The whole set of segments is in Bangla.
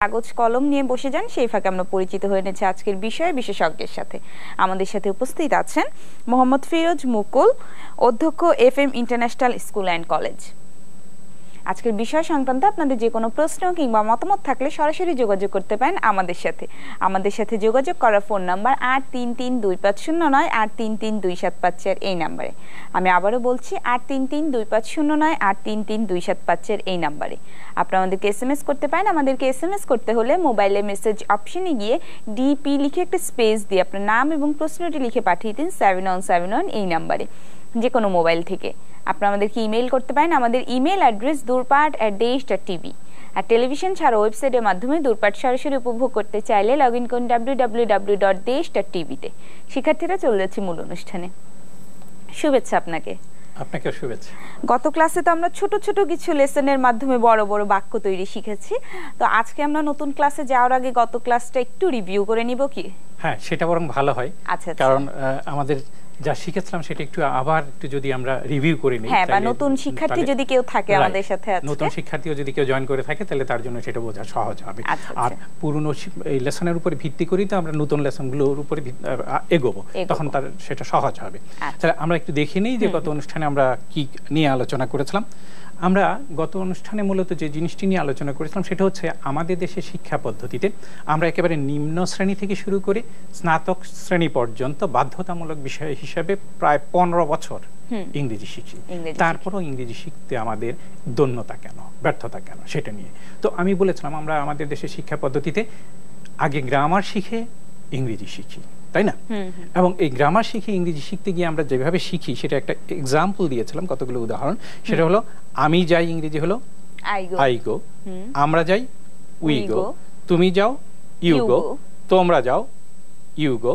কাগজ কলম নিয়ে বসে যান, সেই ফাঁকে আমরা পরিচিত হয়ে নিয়েছি আজকের বিষয় বিশেষজ্ঞের সাথে। আমাদের সাথে উপস্থিত আছেন মোহাম্মদ ফিরোজ মুকুল, অধ্যক্ষ FM international school and college. আজকের বিষয় সংক্রান্ত আপনাদের যে কোনো প্রশ্ন কিংবা মতামত থাকলে সরাসরি যোগাযোগ করতে পারেন আমাদের সাথে যোগাযোগ করার ফোন নাম্বার ৮৩৩২৫০৯ ৮৩৩২৭৫৪ এই নাম্বারে। আমি আবারও বলছি ৮৩৩২৫০৯ ৮৩৩২৭৫৪ এই নাম্বারে। আপনারা আমাদেরকে SMS করতে পারেন। আমাদেরকে SMS করতে হলে মোবাইলে মেসেজ অপশনে গিয়ে ডিপি লিখে একটা স্পেস দিয়ে আপনার নাম এবং প্রশ্নটি লিখে পাঠিয়ে দিন 7171 এই নাম্বারে, যে কোনো মোবাইল থেকে। আপনারা আমাদেরকে ইমেইল করতে পারেন। আমাদের ইমেল অ্যাড্রেস durpat@desh.tv। আর টেলিভিশন ছাড়া ওয়েবসাইটের মাধ্যমে দূরপাঠ সরাসরি উপভোগ করতে চাইলে লগ ইন করুন www.desh.tv তে। শিক্ষার্থীরা চলে যাচ্ছে মূল অনুষ্ঠানে। শুভেচ্ছা আপনাকে। আপনাকে শুভেচ্ছা। গত ক্লাসে তো আমরা ছোট ছোট কিছু লেসনের মাধ্যমে বড় বড় বাক্য তৈরি শিখেছি, তো আজকে আমরা নতুন ক্লাসে যাওয়ার আগে গত ক্লাসটা একটু রিভিউ করে নিব কি? হ্যাঁ, সেটা বরং ভালো হয়। আচ্ছা, কারণ আমাদের যা শিখেছিলাম সেটা একটু আবার একটু যদি আমরা রিভিউ করে নিই, হ্যাঁ, বা নতুন শিক্ষার্থী যদি কেউ থাকে আমাদের সাথে আছে, নতুন শিক্ষার্থীও যদি কেউ জয়েন করে থাকে, তাহলে তার জন্য সেটা বোঝা সহজ হবে। আর পুরনো এই লেসনের উপর ভিত্তি করি তো আমরা নতুন লেসনগুলোর উপর এগোবো, তখন তার সেটা সহজ হবে। তাহলে আমরা একটু দেখে নিই যে গত অনুষ্ঠানে আমরা কি নিয়ে আলোচনা করেছিলাম। আমরা গত অনুষ্ঠানে মূলত যে জিনিসটি নিয়ে আলোচনা করেছিলাম সেটা হচ্ছে আমাদের দেশের শিক্ষা পদ্ধতিতে আমরা একেবারে নিম্ন শ্রেণী থেকে শুরু করে স্নাতক শ্রেণী পর্যন্ত বাধ্যতামূলক বিষয় হিসেবে প্রায় 15 বছর ইংরেজি শিখি। তারপরও ইংরেজি শিখতে আমাদের দন্যতা কেন, ব্যর্থতা কেন, সেটা নিয়ে তো আমি বলেছিলাম আমরা আমাদের দেশের শিক্ষা পদ্ধতিতে আগে গ্রামার শিখে ইংরেজি শিখি, তাই না? এবং এই গ্রামার শিখে ইংরেজি শিখতে গিয়ে আমরা যেভাবে শিখি সেটা একটা এক্সাম্পল দিয়েছিলাম, কতগুলো উদাহরণ। সেটা হলো আমি যাই ইংরেজি হলো আই গো, আমরা যাই উই গো, তুমি যাও ইউ গো, তোমরা যাও ইউ গো,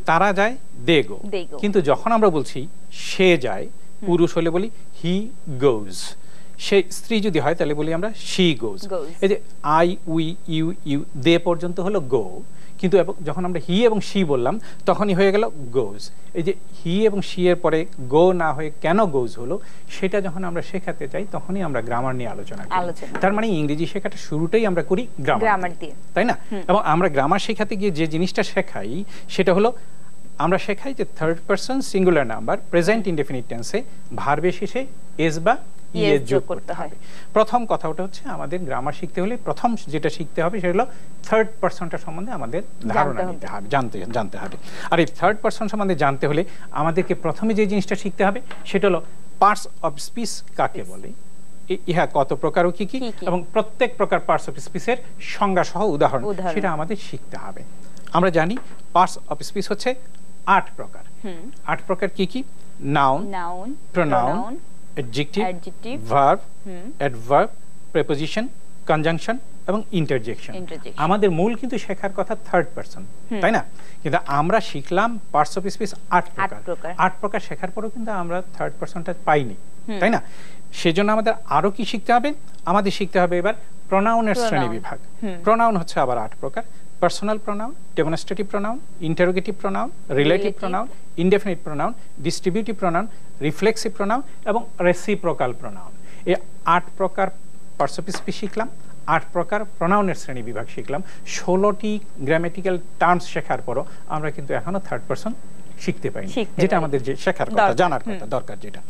তারা যায় দে গো। কিন্তু যখন আমরা বলছি সে যায়, পুরুষ হলে বলি হি গোজ, সে স্ত্রী যদি হয় তাহলে বলি আমরা শি গোজ। এই যে আই উই ইউ ইউ দে পর্যন্ত হলো গো, কিন্তু যখন আমরা হি এবং শি বললাম তখনই হয়ে গেল গোজ। এই যে হি এবং শি এর পরে গো না হয়ে কেন গোজ হলো, সেটা যখন আমরা শেখাতে চাই তখনই আমরা গ্রামার নিয়ে আলোচনা করি। তার মানে ইংরেজি শেখাটা শুরুটাই আমরা করি গ্রামার দিয়ে, তাই না? এবং আমরা গ্রামার শেখাতে গিয়ে যে জিনিসটা শেখাই সেটা হলো আমরা শেখাই যে third person singular number present indefinite টেন্সে ভার্বের শেষে এস বা ইএস যোগ করতে হবে। প্রথম কথা ওটা হচ্ছে আমাদের গ্রামার শিখতে হলে প্রথম যেটা শিখতে হবে সেটা হলো থার্ড পারসনটা সম্বন্ধে আমাদের ধারণা নিতে হবে, জানতে হবে। আর এই থার্ড পারসন সম্বন্ধে জানতে হলে আমাদেরকে প্রথমে যে জিনিসটা শিখতে হবে সেটা হলো পার্টস অফ স্পিচ কাকে বলে, ইহা কত প্রকার ও কি কি, এবং প্রত্যেক প্রকার পার্টস অফ স্পিচের সংজ্ঞা সহ উদাহরণ সেটা আমাদের শিখতে হবে। আমরা জানি পার্টস অফ স্পিচ হচ্ছে 8 প্রকার। 8 প্রকার কি কি? Noun, pronoun, adjective, verb, adverb, preposition, conjunction এবং interjection। আমাদের মূল কিন্তু শেখার কথা থার্ড পারসন, তাই না? কিন্তু আমরা শিখলাম পার্টস অফ স্পিচ 8 প্রকার। 8 প্রকার শেখার পরেও কিন্তু আমরা থার্ড পারসনটা পাইনি, তাই না? সেজন্য আমাদের আরো কি শিখতে হবে? আমাদের শিখতে হবে এবার প্রোনাউনের শ্রেণী বিভাগ। প্রোনাউন হচ্ছে আবার 8 প্রকার: personal pronoun, demonstrative pronoun, interrogative pronoun, relative pronoun, indefinite pronoun, distributive pronoun, reflexive pronoun এবং রেসিপ্রোকাল প্রোনাউন। এই 8 প্রকার পার্টস অফ স্পিচ শিখলাম, 8 প্রকার প্রোনাউনের শ্রেণী বিভাগ শিখলাম, 16টি গ্রামেটিক্যাল টার্মস শেখার পরও আমরা কিন্তু এখনো থার্ড পারসন শিখতে পাইনি, যেটা আমাদের যে শেখার কথা, জানার কথা, দরকার যেটা।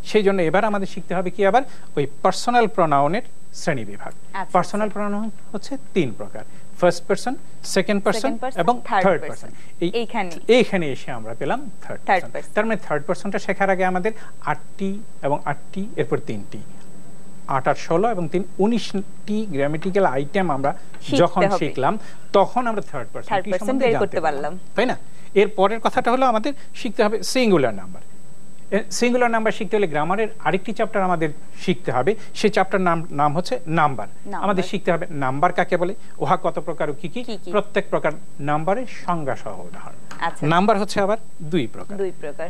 সেই জন্য এবার আমাদের শিখতে হবে কি? আবার ওই পার্সোনাল প্রোনাউনের শ্রেণী বিভাগ। পার্সোনাল প্রোনাউন হচ্ছে 3 প্রকার: ফার্স্ট পারসন, সেকেন্ড পারসন এবং থার্ড পারসন। এইখানে এসে আমরা পেলাম থার্ড পারসন। তার মানে থার্ড পারসনটা শেখার আগে আমাদের 8টি এবং 8টি, এরপর 3টি, 8 আর 16 এবং 3, 19টি গ্রামেটিক্যাল আইটেম আমরা যখন শিখলাম তখন আমরা থার্ড পারসন বের করতে পারলাম, তাই না? এর পরের কথাটা হলো আমাদের শিখতে হবে সিঙ্গুলার নাম্বার। সিঙ্গুলার নাম্বার শিখতে হলে গ্রামারের আরেকটি চ্যাপ্টার আমাদের শিখতে হবে, সেই চ্যাপ্টার নাম হচ্ছে নাম্বার। আমাদের শিখতে হবে নাম্বার কাকে বলে, উহা কত প্রকার ও কি কি, প্রত্যেক প্রকার নাম্বারের সংজ্ঞা সহ উদাহরণ। নাম্বার হচ্ছে আবার 2 প্রকার।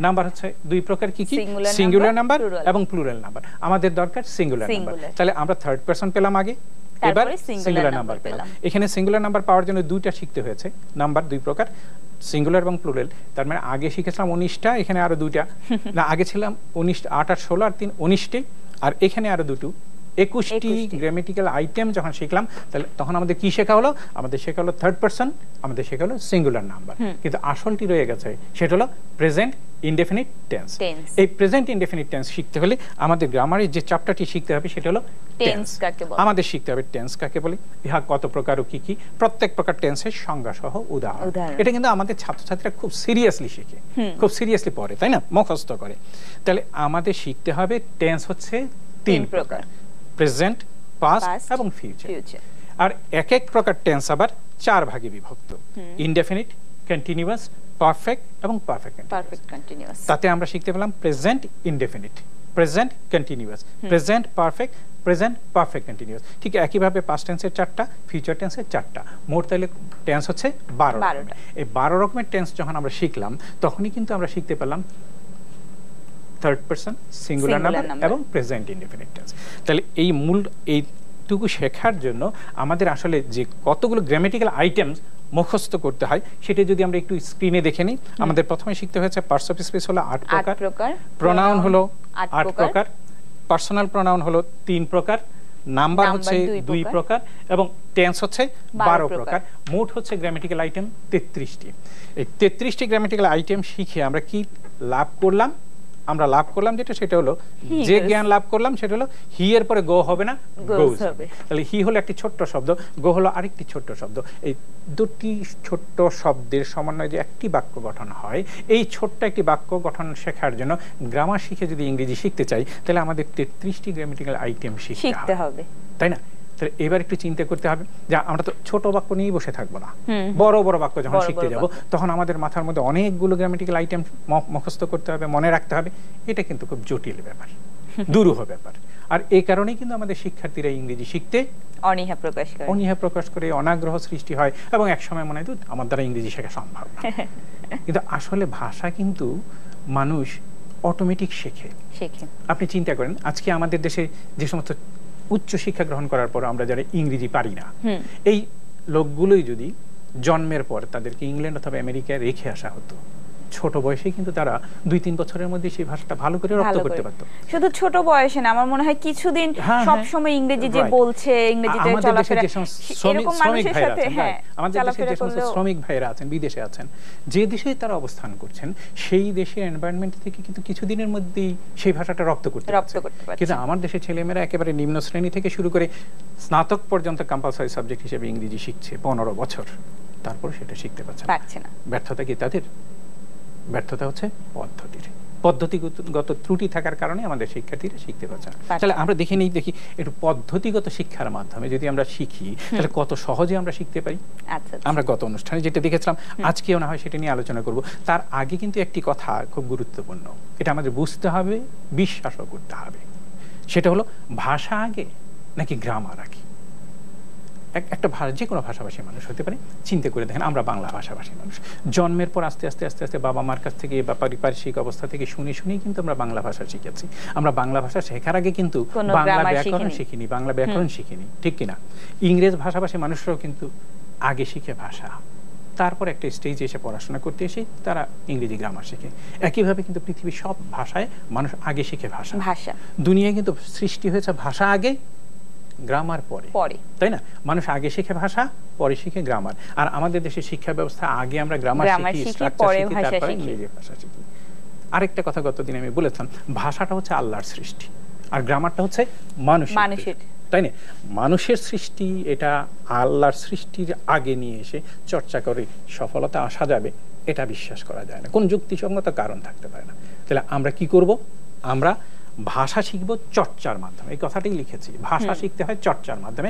নাম্বার হচ্ছে 2 প্রকার কি কি? সিঙ্গুলার নাম্বার এবং প্লুরাল নাম্বার। আমাদের দরকার সিঙ্গুলার নাম্বার। তাহলে আমরা থার্ড পারসন পেলাম আগে, এবার সিঙ্গুলার নাম্বার পেলাম। এখানে সিঙ্গুলার নাম্বার পাওয়ার জন্য 2টা শিখতে হয়েছে। নাম্বার 2 প্রকার, সিঙ্গুলার এবং প্লুরাল। তার মানে আগে শিখেছিলাম 19টা, এখানে আরো 2টা। না, আগে ছিলাম 19, 8 আর 16 আর 3, 19টি, আর এখানে আরো 2টো 21টি গ্রামেটিক্যাল আইটেম যখন শিখলাম, তাহলে তখন আমাদের কি শেখা হলো? আমাদের শেখা হলো থার্ড পারসন, আমাদের শেখা হলো সিঙ্গুলার নাম্বার। কিন্তু আসলটি রয়ে গেছে, সেটা হলো প্রেজেন্ট ইনডেফিনিট টেন্স। এই প্রেজেন্ট ইনডেফিনিট টেন্স শিখতে হলে আমাদের গ্রামারের যে চ্যাপ্টারটি শিখতে হবে সেটা হলো টেন্স। আমাদের শিখতে হবে টেন্স কাকে বলে, ইহা কত প্রকার ও কি কি, প্রত্যেক প্রকার টেন্সের সংজ্ঞা সহ উদাহরণ। এটা কিন্তু আমাদের ছাত্রছাত্রীরা খুব সিরিয়াসলি শিখে, খুব সিরিয়াসলি পড়ে, তাই না, মুখস্থ করে। তাহলে আমাদের শিখতে হবে টেন্স হচ্ছে 3 প্রকার, প্রেজেন্ট, পাস্ট এবং ফিউচার। আর এক এক প্রকার টেন্স আবার 4 ভাগে বিভক্ত, ইনডেফিনিট, কন্টিনিউয়াস, পারফেক্ট এবং পারফেক্ট কন্টিনিউয়াস। তাতে আমরা শিখতে পেলাম present indefinite, present continuous, present perfect, present perfect continuous. ঠিক একইভাবে পাস্ট টেন্সের 4টা, ফিউচার টেন্সের 4টা, মোট তাহলে টেন্স হচ্ছে 12। এই 12 রকমের টেন্স যখন আমরা শিখলাম, তখনই কিন্তু আমরা শিখতে পেলাম থার্ড পারসন, সিঙ্গুলার নাম্বার এবং প্রেজেন্ট ইনডেফিনিট টেন্স। তাহলে এই মূল এইটুকু শেখার জন্য আমাদের আসলে যে কতগুলো গ্রামেটিক্যাল আইটেমস মুখস্থ করতে হয়, সেটা যদি আমরা একটু স্ক্রিনে দেখে নিই। আমাদের প্রথমে শিখতে হয়েছে পার্টস অফ স্পিচ হলো 8 প্রকার, প্রোনাউন হলো 8 প্রকার, পার্সোনাল প্রোনাউন হলো 3 প্রকার, নাম্বার হচ্ছে 2 প্রকার এবং টেন্স হচ্ছে 12 প্রকার। মোট হচ্ছে গ্রামেটিক্যাল আইটেম 33টি। এই 33টি গ্রামেটিক্যাল আইটেম শিখে আমরা কি লাভ করলাম? আমরা লাভ করলাম যেটা, সেটা হলো যে জ্ঞান লাভ করলাম সেটা হলো হি এর পরে গো হবে না, গোজ হবে। তাহলে হি হলো একটি ছোট্ট শব্দ, গো হলো আরেকটি ছোট্ট শব্দ। এই দুটি ছোট্ট শব্দের সমন্বয়ে যে একটি বাক্য গঠন হয়, এই ছোট্ট একটি বাক্য গঠন শেখার জন্য গ্রামার শিখে যদি ইংরেজি শিখতে চাই, তাহলে আমাদের 33টি গ্রামেটিক্যাল আইটেম শিখতে হবে, তাই না? তাহলে এবার একটু চিন্তা করতে হবে যে আমরা তো ছোট বাক্য নিয়েই বসে থাকবো না, বড় বড় বাক্য যখন শিখতে যাব, তখন আমাদের মাথার মধ্যে অনেকগুলো গ্রামেটিক্যাল আইটেম মুখস্থ করতে হবে, মনে রাখতে হবে। এটা কিন্তু খুব জটিল ব্যাপার, দুরূহ ব্যাপার। আর এই কারণেই কিন্তু আমাদের শিক্ষার্থীরা ইংরেজি শিখতে অনীহা প্রকাশ করে, অনাগ্রহ সৃষ্টি হয় এবং একসময় মনে হয় আমার দ্বারা ইংরেজি শেখা সম্ভব না। কিন্তু আসলে ভাষা কিন্তু মানুষ অটোমেটিক শেখে। আপনি চিন্তা করেন, আজকে আমাদের দেশে যে সমস্ত উচ্চ শিক্ষা গ্রহণ করার পর আমরা যারা ইংরেজি পারি না, এই লোকগুলোই যদি জন্মের পর তাদেরকে ইংল্যান্ড অথবা আমেরিকায় রেখে আসা হতো, ছোট বয়সে কিন্তু তারা 2-3 বছরের মধ্যে সেই ভাষাটা ভালো করে রপ্ত করতে পারতো। শুধু ছোট বয়সে না, আমার মনে হয় কিছুদিন সব সময় ইংরেজি যে বলছে, ইংরেজিতে চলাফেরা, এরকম মানুষের সাথে আমাদের দেশে যে সমস্ত শ্রমিক ভাইরা আছেন, বিদেশে আছেন, যে দেশে তারা অবস্থান করছেন, সেই দেশের এনভায়রনমেন্ট থেকে কিন্তু কিছুদিনের মধ্যেই সেই ভাষাটা রপ্ত করতে পারছে। কিন্তু আমার দেশের ছেলেমেয়েরা একেবারে নিম্ন শ্রেণী থেকে শুরু করে স্নাতক পর্যন্ত কম্পালসারি সাবজেক্ট হিসেবে ইংরেজি শিখছে 15 বছর, তারপর সেটা শিখতে পারছে না। ব্যর্থতা কি তাদের? ব্যর্থতা হচ্ছে পদ্ধতিগত ত্রুটি থাকার কারণে আমাদের শিক্ষার্থীরা শিখতে পারছে না। তাহলে আমরা দেখি একটু পদ্ধতিগত শিক্ষার মাধ্যমে যদি আমরা শিখি, তাহলে কত সহজে আমরা শিখতে পারি। আমরা গত অনুষ্ঠানে যেটা দেখেছিলাম, আজকেও না হয় সেটা নিয়ে আলোচনা করব। তার আগে কিন্তু একটি কথা খুব গুরুত্বপূর্ণ, এটা আমাদের বুঝতে হবে, বিশ্বাসও করতে হবে। সেটা হলো ভাষা আগে নাকি গ্রামার আগে? একটা যে কোনো ভাষাভাষী মানুষ হতে পারে। চিন্তা করে দেখেন, আমরা বাংলা ভাষাভাষী মানুষ, জন্মের পর আস্তে আস্তে আস্তে আস্তে বাবা মার কাছ থেকে বা পারিপার্শ্বিক অবস্থা থেকে শুনেই কিন্তু আমরা বাংলা ভাষা শিখেছি। আমরা বাংলা ভাষা শেখার আগে কিন্তু বাংলা ব্যাকরণ শিখিনি, বাংলা ব্যাকরণ শিখিনি, ঠিক কিনা? ইংরেজ ভাষাভাষী মানুষরাও কিন্তু আগে শিখে ভাষা, তারপর একটা স্টেজে এসে পড়াশোনা করতে এসে তারা ইংরেজি গ্রামার শিখে। একইভাবে কিন্তু পৃথিবীর সব ভাষায় মানুষ আগে শিখে ভাষা। দুনিয়ায় কিন্তু সৃষ্টি হয়েছে ভাষা আগে, গ্রামার পরে, তাই না? মানুষ আগে শিখে ভাষা, পরে শিখে গ্রামার। আর আমাদের দেশের শিক্ষা ব্যবস্থা আগে আমরা গ্রামার শিখি, স্ট্রাকচার শিখি, তারপরে ইংরেজি ভাষা শিখি। আরেকটা কথা গতদিন আমি বলেছিলাম, ভাষাটা হচ্ছে আল্লাহর সৃষ্টি আর গ্রামারটা হচ্ছে মানুষের, তাই না? মানুষের সৃষ্টি, এটা আল্লাহর সৃষ্টির আগে নিয়ে এসে চর্চা করে সফলতা আসা যাবে, এটা বিশ্বাস করা যায় না, কোন যুক্তিসঙ্গত কারণ থাকতে পারে না। তাহলে আমরা কি করব? আমরা ভাষা শিখবো চর্চার মাধ্যমে। এই কথাটাই লিখেছি, ভাষা শিখতে হয় চর্চার মাধ্যমে।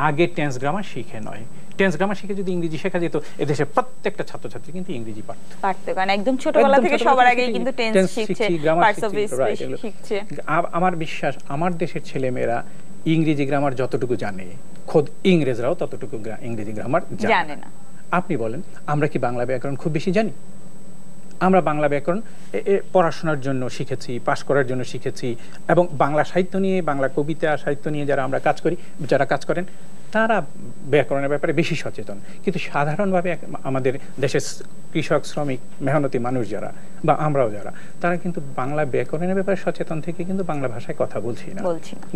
আগে টেন্স গ্রামার শিখে নয়। টেন্স গ্রামার শিখে যদি ইংরেজি শেখা যেত, এদেশের প্রত্যেকটা ছাত্রছাত্রী কিন্তু ইংরেজি পারতো, কারণ একদম ছোটবেলা থেকে সবার আগে কিন্তু টেন্স শিখছে, পার্টস অফ স্পিচ শিখছে। আমার বিশ্বাস, আমার দেশের ছেলেমেয়েরা ইংরেজি গ্রামার যতটুকু জানে, খোদ ইংরেজরাও ততটুকু ইংরেজি গ্রামার জানে না। আপনি বলেন, আমরা কি বাংলা ব্যাকরণ খুব বেশি জানি? আমরা বাংলা ব্যাকরণ পড়াশোনার জন্য শিখেছি, পাশ করার জন্য শিখেছি, এবং বাংলা সাহিত্য নিয়ে, বাংলা কবিতা সাহিত্য নিয়ে যারা কাজ করেন, তারা ব্যাকরণের ব্যাপারে বেশি সচেতন, কিন্তু সাধারণভাবে আমাদের দেশের কৃষক, শ্রমিক, মেহনতি মানুষ যারা বা আমরাও যারা, তারা কিন্তু বাংলা ব্যাকরণের ব্যাপারে সচেতন থেকে কিন্তু বাংলা ভাষায় কথা বলছি না।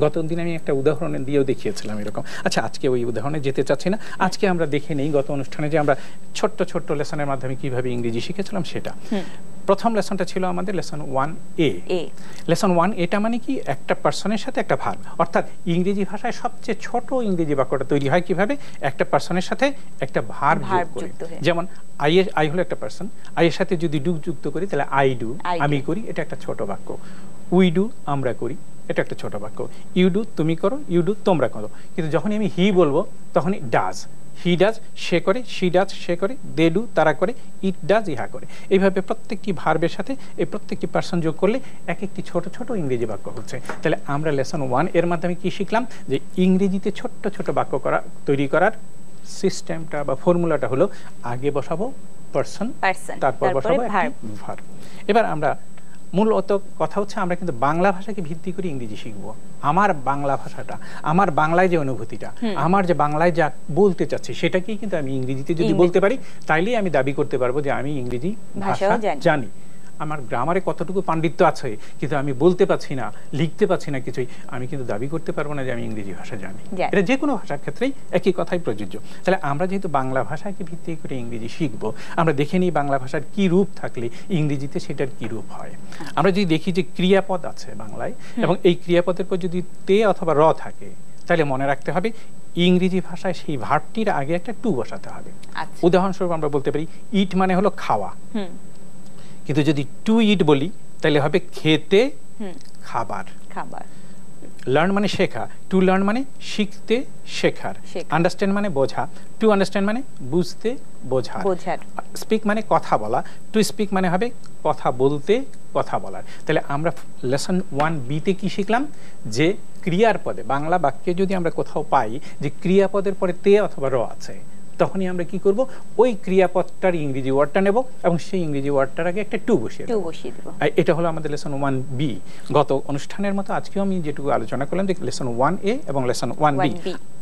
গত দিন আমি একটা উদাহরণ দিয়েও দেখিয়েছিলাম এরকম। আচ্ছা, আজকে ওই উদাহরণে যেতে চাচ্ছি না। আজকে আমরা দেখে নেই গত অনুষ্ঠানে যে আমরা ছোট্ট ছোট্ট লেসনের মাধ্যমে কিভাবে ইংরেজি শিখেছিলাম সেটা। প্রথম লেসনটা ছিল আমাদের লেসন 1A। লেসন 1A মানে কি? একটা পার্সনের সাথে একটা ভার্ব, অর্থাৎ ইংরেজি ভাষায় সবচেয়ে ছোট ইংরেজি বাক্যটা তৈরি হয় কিভাবে? একটা পার্সনের সাথে একটা ভার্ব যোগ করে। যেমন আই হলো একটা পার্সন, আই এর সাথে যদি ডু যুক্ত করি তাহলে আই ডু, আমি করি, এটা একটা ছোট বাক্য। উই ডু, আমরা করি, এটা একটা ছোট বাক্য। ইউ ডু, তুমি করো, ইউ ডু, তোমরা করো। কিন্তু যখনই আমি হি বলবো তখনই ডাজ, হি ডাজ, সে করে, শি ডাজ, সে করে, দে ডু, তারা করে, ইট ডাজ, ইহা করে। এইভাবে প্রত্যেকটি ভার্বের সাথে এই প্রত্যেকটি পার্সন যোগ করলে এক একটি ছোট ছোট ইংরেজি বাক্য হচ্ছে। তাহলে আমরা লেসন 1 এর মাধ্যমে কি শিখলাম? যে ইংরেজিতে ছোট্ট ছোট বাক্য তৈরি করার সিস্টেমটা বা ফর্মুলাটা হলো আগে বসাবো পার্সন, তারপর বসাবো ভার্ব। এবার আমরা মূলত কথা হচ্ছে আমরা কিন্তু বাংলা ভাষাকে ভিত্তি করে ইংরেজি শিখব। আমার বাংলা ভাষাটা, আমার বাংলায় যে অনুভূতিটা, আমার যে বাংলায় যা বলতে চাচ্ছি সেটাকেই কিন্তু আমি ইংরেজিতে যদি বলতে পারি, তাইলেই আমি দাবি করতে পারবো যে আমি ইংরেজি ভাষা জানি। আমার গ্রামারে কতটুকু পাণ্ডিত্য আছে কিন্তু আমি বলতে পারছি না, লিখতে পারছি না কিছুই, আমি কিন্তু দাবি করতে পারবো না যে আমি ইংরেজি ভাষা জানি। এটা যে কোনো ভাষার ক্ষেত্রেই একই কথাই প্রযোজ্য। তাহলে আমরা যেহেতু বাংলা ভাষাকে ভিত্তি করে ইংরেজি শিখবো, আমরা দেখে নিই বাংলা ভাষার কি রূপ থাকলে ইংরেজিতে সেটার কি রূপ হয়। আমরা যদি দেখি যে ক্রিয়াপদ আছে বাংলায়, এবং এই ক্রিয়াপদের পর যদি তে অথবা র থাকে, তাহলে মনে রাখতে হবে ইংরেজি ভাষায় সেই ভার্বটির আগে একটা টু বসাতে হবে। উদাহরণস্বরূপ আমরা বলতে পারি ইট মানে হলো খাওয়া, কিন্তু যদি টু ইট বলি তাহলে হবে খেতে, খাবার। লার্ন মানে শেখা, টু লার্ন মানে শিখতে, শেখার। আন্ডারস্ট্যান্ড মানে বোঝা, টু আন্ডারস্ট্যান্ড মানে বুঝতে, বোঝার। স্পিক মানে কথা বলা, টু স্পিক মানে হবে কথা বলতে, কথা বলার। তাহলে আমরা লেসন 1B তে কি শিখলাম? যে ক্রিয়ার পদে, বাংলা বাক্যে যদি আমরা কোথাও পাই যে ক্রিয়াপদের পরে তে অথবা র আছে, তখনই আমরা কি করব? ওই ক্রিয়াপদটার ইংরেজি ওয়ার্ডটা নেব এবং সেই ইংরেজি ওয়ার্ডটার আগে একটা টু বসিয়ে দেব। এটা হলো আমাদের লেসন 1B। গত অনুষ্ঠানের মতো আজকেও আমি যেটুকু আলোচনা করলাম যে লেসন 1A এবং লেসন 1B।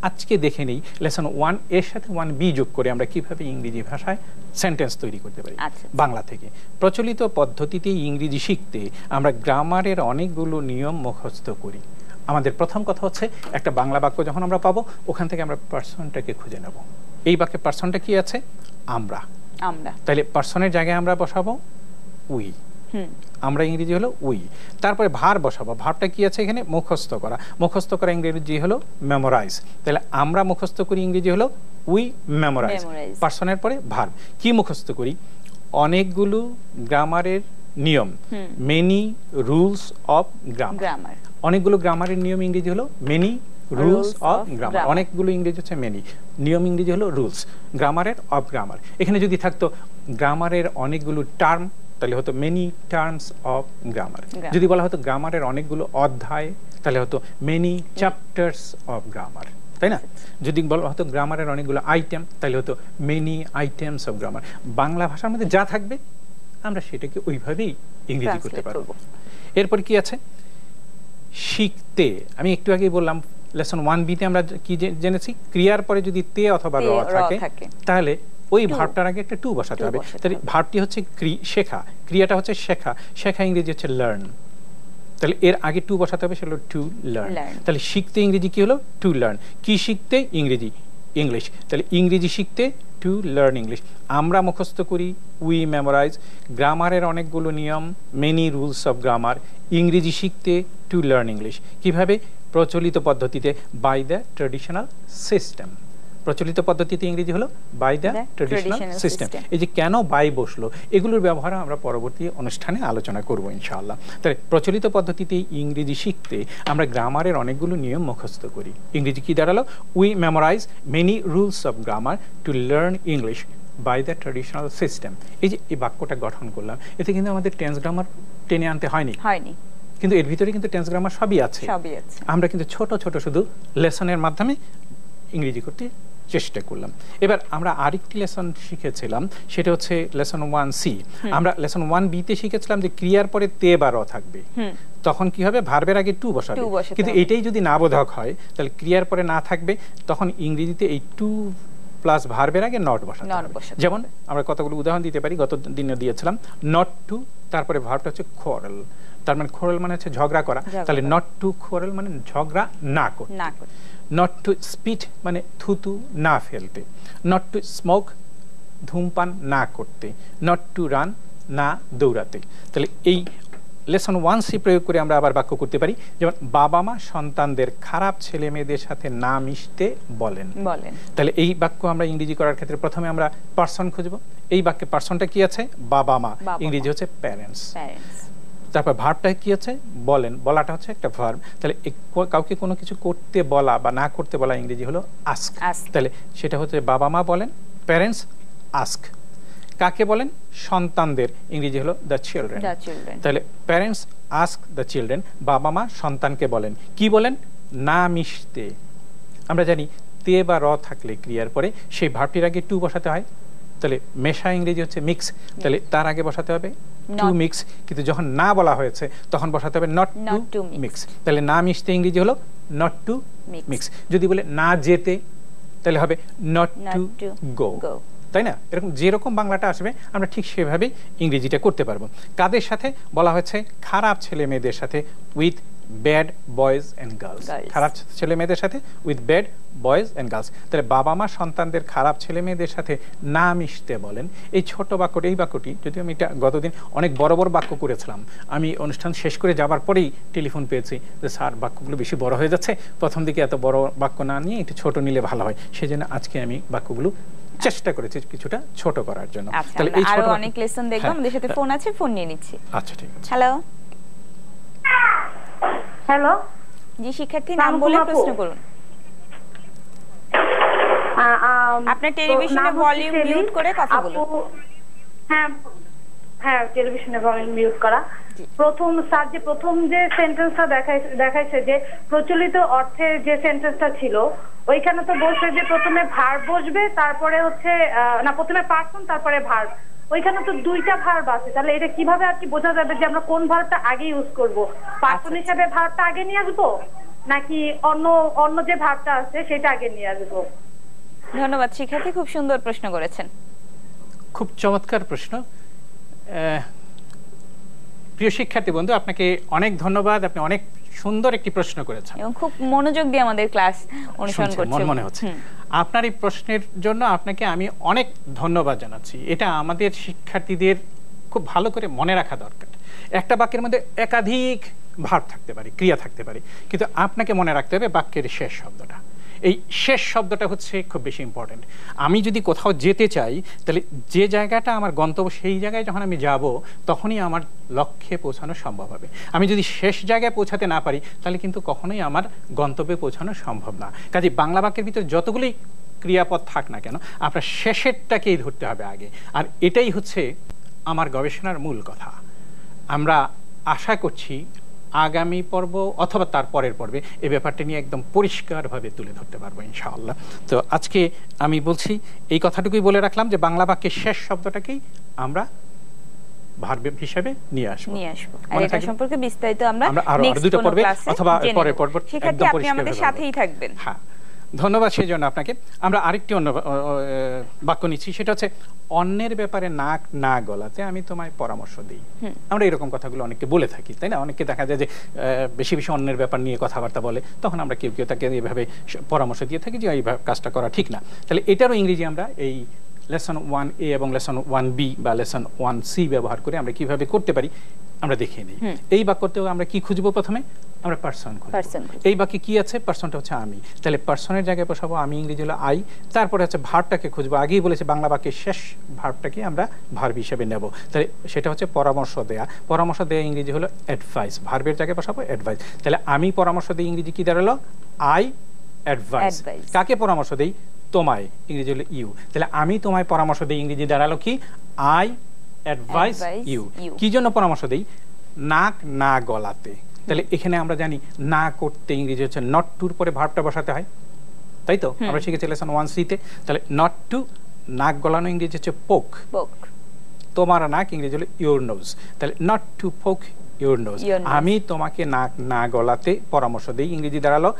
আজকে দেখে নেই লেসন 1 এর সাথে 1B যোগ করে আমরা কিভাবে ইংরেজি ভাষায় সেন্টেন্স তৈরি করতে পারি বাংলা থেকে। প্রচলিত পদ্ধতিতে ইংরেজি শিখতে আমরা গ্রামারের অনেকগুলো নিয়ম মুখস্থ করি। আমাদের প্রথম কথা হচ্ছে একটা বাংলা বাক্য যখন আমরা পাবো, ওখান থেকে আমরা পার্সনটাকে খুঁজে নেব। এই বাক্যে পার্সনটা কি আছে? আমরা। তাহলে পার্সনের জায়গায় আমরা বসাবো উই, আমরা ইংরেজি হলো উই। তারপরে ভার্ব বসাবো, ভার্বটা কি আছে এখানে? মুখস্থ করা। মুখস্থ করা ইংরেজি হলো মেমোরাইজ। তাহলে আমরা মুখস্থ করি ইংরেজি হলো উই মেমোরাইজ। পার্সনের পরে ভার্ব। কি মুখস্থ করি? অনেকগুলো গ্রামারের নিয়ম, মেনি রুলস অফ গ্রামার। অনেকগুলো গ্রামারের নিয়ম ইংরেজি হলো মেনি রুলস অফ গ্রামার। অনেকগুলো ইংরেজি হচ্ছে মেনি, নিয়ম ইংরেজি হলো রুলস। গ্রামারের অফ গ্রামার। এখানে যদি থাকতো গ্রামারের অনেকগুলো টার্ম, তাহলে হতো মেনি টার্মস অফ গ্রামার। যদি বলা হতো গ্রামারের অনেকগুলো অধ্যায়, তাহলে হতো মেনি চ্যাপ্টার্স অফ গ্রামার, তাই না? যদি বলা হতো গ্রামারের অনেকগুলো আইটেম, তাহলে হতো many items of grammar. Bangla ভাষার মধ্যে যা থাকবে আমরা সেটাকে ওইভাবেই ইংরেজি করতে পারবো। এরপর কি আছে? শিখতে। আমি একটু আগেই বললাম লেসন 1B তে আমরা কি জেনেছি? ক্রিয়ার পরে যদি তে অথবা র থাকে, তাহলে ওই ভার্বটার আগে একটা টু বসাতে হবে। তাহলে ভার্বটি হচ্ছে শেখা, ক্রিয়াটা হচ্ছে শেখা। শেখা ইংরেজি হচ্ছে লার্ন। তাহলে এর আগে টু বসাতে হবে, সেটা হলো টু লার্ন। তাহলে শিখতে ইংরেজি কি হলো? To learn. কি শিখতে? ইংরেজি, ইংলিশ। তাহলে ইংরেজি শিখতে টু লার্ন ইংলিশ। আমরা মুখস্থ করি উই মেমোরাইজ। গ্রামারের অনেকগুলো নিয়ম, মেনি রুলস অফ গ্রামার। ইংরেজি শিখতে টু লার্ন ইংলিশ। কিভাবে? প্রচলিত পদ্ধতিতে, বাই দ্য ট্র্যাডিশনাল সিস্টেম। প্রচলিত পদ্ধতিতে ইংরেজি হলো বাই দ্য ট্র্যাডিশনাল সিস্টেম। এই যে কেন বাই বসলো, এগুলোর ব্যবহার আমরা পরবর্তী অনুষ্ঠানে আলোচনা করব ইনশাআল্লাহ। তাহলে প্রচলিত পদ্ধতিতে ইংরেজি শিখতে আমরা গ্রামারের অনেকগুলো নিয়ম মুখস্থ করি। ইংরেজি কি দাঁড়ালো? We memorize many rules of grammar to learn English by the traditional system. এই যে এই বাক্যটা গঠন করলাম, এতে কিন্তু আমাদের টেন্স গ্রামার টেনে আনতে হয়নি, কিন্তু এর ভিতরে কিন্তু টেন্স গ্রামার সবই আছে। আমরা কিন্তু ছোট ছোট শুধু লেসনের মাধ্যমে ইংরেজি করতে চেষ্টা করলাম। এবার আমরা আরেকটি লেসন শিখেছিলাম, সেটা হচ্ছে লেসন 1C। আমরা লেসন 1B তে শিখেছিলাম যে ক্রিয়ার পরে তে বা র থাকবে, তখন কি হবে, ভার্বের আগে টু বসাবে। কিন্তু এটাই যদি না বোধক হয় তাহলে ক্রিয়ার পরে না থাকবে, তখন ইংরেজিতে এই টু প্লাস ভার্বের আগে নট বসাতে হবে। যেমন আমরা কতগুলো উদাহরণ দিতে পারি, গত দিনে দিয়েছিলাম নট টু, তারপরে ভার্বটা হচ্ছে কোয়ারেল, তার মানে কোয়ারেল মানে হচ্ছে ঝগড়া করা, তাহলে নট টু কোয়ারেল মানে ঝগড়া না করতে। নট টু স্পিট মানে থুতু না ফেলতে। নট টু স্মোক ধূমপান না করতে। নট টু রান না দৌড়াতে। তাহলে এই লেসন 1C প্রয়োগ করে আমরা আবার বাক্য করতে পারি, যেমন বাবা মা সন্তানদের খারাপ ছেলে মেয়েদের সাথে না মিশতে বলেন। তাহলে এই বাক্য আমরা ইংরেজি করার ক্ষেত্রে প্রথমে আমরা পারসন খুঁজব। এই বাক্যে পারসনটা কি আছে, বাবা মা, ইংরেজি হচ্ছে প্যারেন্টস। তারপর ভার্বটা কি আছে, বলেন, বলাটা হচ্ছে একটা ভার্ব। তাহলে কাউকে কোনো কিছু করতে বলা বা না করতে বলা ইংরেজি হলো আস্ক। তাহলে সেটা হচ্ছে বাবা মা বলেন, প্যারেন্টস আস্ক। কাকে বলেন, সন্তানদের, ইংরেজি হলো দ্য চিলড্রেন। তাহলে প্যারেন্টস আস্ক দ্য চিলড্রেন, বাবা মা সন্তানকে বলেন, কি বলেন, না মিশতে। আমরা জানি তে বা র থাকলে ক্রিয়ার পরে সেই ভার্বটির আগে টু বসাতে হয়। তাহলে মেশা ইংরেজি হচ্ছে মিক্স, তাহলে তার আগে বসাতে হবে টু মিক্স। কিন্তু যখন না বলা হয়েছে তখন বসাতে হবে নট টু মিক্স। তাহলে না মিশতে ইংরেজি হলো নট টু মিক্স। যদি বলে না যেতে তাহলে হবে নট টু গো, তাই না? এরকম যেরকম বাংলাটা আসবে আমরা ঠিক সেভাবে ইংরেজিটা করতে পারবো। কাদের সাথে বলা হয়েছে, খারাপ ছেলে মেয়েদের সাথে, with bad boys and girls. খারাপ ছেলে মেয়েদের সাথে with bad boys and girls. তাহলে বাবা মা সন্তানদের খারাপ ছেলে মেয়েদের সাথে না মিশতে বলেন। এই ছোট বাক্যটি, এই বাক্যটি যদি আমি এটা গতদিন অনেক বড় বড় বাক্য করেছিলাম, আমি অনুষ্ঠান শেষ করে যাবার পরেই টেলিফোন পেয়েছি যে স্যার বাক্যগুলো বেশি বড় হয়ে যাচ্ছে, প্রথম দিকে এত বড় বাক্য না নিয়ে একটু ছোট নিলে ভালো হয়। সেই জন্য আজকে আমি বাক্যগুলো চেষ্টা করেছি কিছুটা ছোট করার জন্য। তাহলে এই ছোট অনেক লেসন দেখব। আমাদের সাথে ফোন আছে, ফোন নিয়ে নিচ্ছি। আচ্ছা, ঠিক আছে। হ্যালো হ্যালো, জি শিক্ষার্থী, নাম বলে প্রশ্ন করুন। আপনার টেলিভিশনের ভলিউম মিউট করে কথা বলুন। হ্যাঁ হ্যাঁ, টেলিভিশনের ভলিউম মিউট করা। প্রথম স্যার যে প্রথম যে সেন্টেন্সটা দেখাইছে যে প্রচলিত অর্থে যে সেন্টেন্সটা ছিল, ওইখানে তো বলছে যে প্রথমে ভার্ব বসবে, তারপরে হচ্ছে না, প্রথমে পারসন তারপরে ভার্ব। ওইখানে তো দুইটা ভার্ব আছে, তাহলে এটা কিভাবে আর কি বোঝা যাবে যে আমরা কোন ভার্বটা আগে ইউজ করব? পারসন হিসেবে ভার্বটা আগে নিয়ে আসবো নাকি অন্য যে ভার্বটা আছে সেটা আগে নিয়ে আসবো? ধন্যবাদ শিক্ষার্থী, খুব সুন্দর প্রশ্ন করেছেন। খুব চমৎকার প্রশ্ন। প্রিয় শিক্ষার্থী বন্ধু, আপনাকে অনেক ধন্যবাদ। আপনি অনেক সুন্দর একটি প্রশ্ন করেছেন এবং খুব মনোযোগ দিয়ে আমাদের ক্লাস অনুসরণ করছেন মনে হচ্ছে। আপনার এই প্রশ্নের জন্য আপনাকে আমি অনেক ধন্যবাদ জানাচ্ছি। এটা আমাদের শিক্ষার্থীদের খুব ভালো করে মনে রাখা দরকার। একটা বাক্যের মধ্যে একাধিক ভার্ব থাকতে পারে, ক্রিয়া থাকতে পারে, কিন্তু আপনাকে মনে রাখতে হবে বাক্যের শেষ শব্দটা। এই শেষ শব্দটা হচ্ছে খুব বেশি ইম্পর্টেন্ট। আমি যদি কোথাও যেতে চাই, তাহলে যে জায়গাটা আমার গন্তব্য, সেই জায়গায় যখন আমি যাব তখনই আমার লক্ষ্যে পৌঁছানো সম্ভব হবে। আমি যদি শেষ জায়গায় পৌঁছাতে না পারি তাহলে কিন্তু কখনোই আমার গন্তব্যে পৌঁছানো সম্ভব না। কাজে বাংলা বাক্যের ভিতরে যতগুলি ক্রিয়াপদ থাক না কেন, আপনার শেষেরটাকেই ধরতে হবে আগে। আর এটাই হচ্ছে আমার গবেষণার মূল কথা। আমরা আশা করছি আগামী পর্ব অথবা তার পরের পর্বে এই ব্যাপারটা নিয়ে একদম পরিষ্কারভাবে তুলে ধরতে পারবো ইনশাআল্লাহ। তো আজকে আমি বলছি, এই কথাটুকুই বলে রাখলাম যে বাংলা বাক্যের শেষ শব্দটাকেই আমরা ভার্ব হিসেবে নিয়ে আসবো। আর এটা সম্পর্কে বিস্তারিত আমরা নেক্সট দুটো পর্বে অথবা পরের পর্ব একদম পরিষ্কার আপনি আমাদের সাথেই থাকবেন। হ্যাঁ, ধন্যবাদ সেই জন্য আপনাকে। আমরা আরেকটি অন্য বাক্য নিচ্ছি, সেটা হচ্ছে অন্যের ব্যাপারে নাক না গলাতে আমি তোমায় পরামর্শ দিই। আমরা এরকম কথাগুলো অনেককে বলে থাকি, তাই না? অনেককে দেখা যায় যে বেশি বেশি অন্যের ব্যাপার নিয়ে কথাবার্তা বলে, তখন আমরা কেউ কেউ তাকে এইভাবে পরামর্শ দিয়ে থাকি যে এই কাজটা করা ঠিক না। তাহলে এটারও ইংরেজি আমরা এই লেসন 1A এবং লেসন 1B বা লেসন 1C ব্যবহার করে আমরা কিভাবে করতে পারি আমরা দেখিয়ে নিই। এই বাক্যতেও আমরা কি খুঁজবো? প্রথমে আমরা পারসন খুঁজবো। এই বাক্যে কি আছে? পারসনটা হচ্ছে আমি, তাহলে পারসনের জায়গায় বসাবো আমি, ইংরেজি হলো আই। তারপরে হচ্ছে ভার্বটাকে খুঁজবো। আগেই বলেছে বাংলা বাক্যের শেষ ভার্বটাকে আমরা ভার্ব হিসেবে নেব, তাহলে সেটা হচ্ছে পরামর্শ দেয়া। পরামর্শ দেয়া ইংরেজি হলো অ্যাডভাইস, ভার্বের জায়গায় বসাবো অ্যাডভাইস। তাহলে আমি পরামর্শ দিই, ইংরেজি কি দাঁড়ালো? I advice. কাকে পরামর্শ দেই? তোমায়, ইংরেজি হলো ইউ। তাহলে আমি তোমায় পরামর্শ দিই, ইংরেজি দাঁড়ালো কি? I advise you. কি জন্য পরামর্শ দেই? নাক না গলাতে। তাহলে এখানে আমরা জানি না করতে ইংরেজি হচ্ছে নট টুর পরে ভার্বটা বসাতে হয়, তাই তো আমরা শিখেছি লেসন 1C তে। তাহলে নট টু, নাক গলানো ইংরেজি হচ্ছে পোক, তোমার নাক ইংরেজি হলো ইওর নোজ। তাহলে not to poke your nose, আমি তোমাকে নাক না গলাতে পরামর্শ দেই, ইংরেজি দাঁড়ালো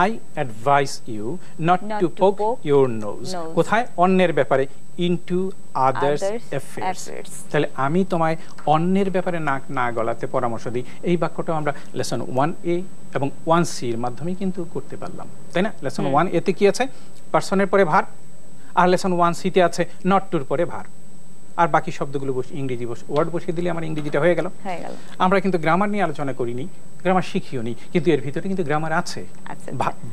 I advise you not to poke your nose. কোথায়? অন্যের ব্যাপারে, ইনটু আদার্স অ্যাফেয়ার্স। তাহলে আমি তোমায় অন্যের ব্যাপারে নাক না গলাতে পরামর্শ দিই, এই বাক্যটাও আমরা লেসন 1A এবং 1C এর মাধ্যমে কিন্তু করতে পারলাম, তাই না? লেসন 1A তে কি আছে? পার্সনের পরে ভার, আর লেসন 1C তে আছে নট টুর পরে ভার, আর বাকি শব্দগুলো ইংরেজি ওয়ার্ড বসিয়ে দিলে আমার ইংরেজিটা হয়ে গেল। আমরা কিন্তু গ্রামার নিয়ে আলোচনা করিনি, গ্রামার শিখিও নি, কিন্তু এর ভিতরে কিন্তু গ্রামার আছে।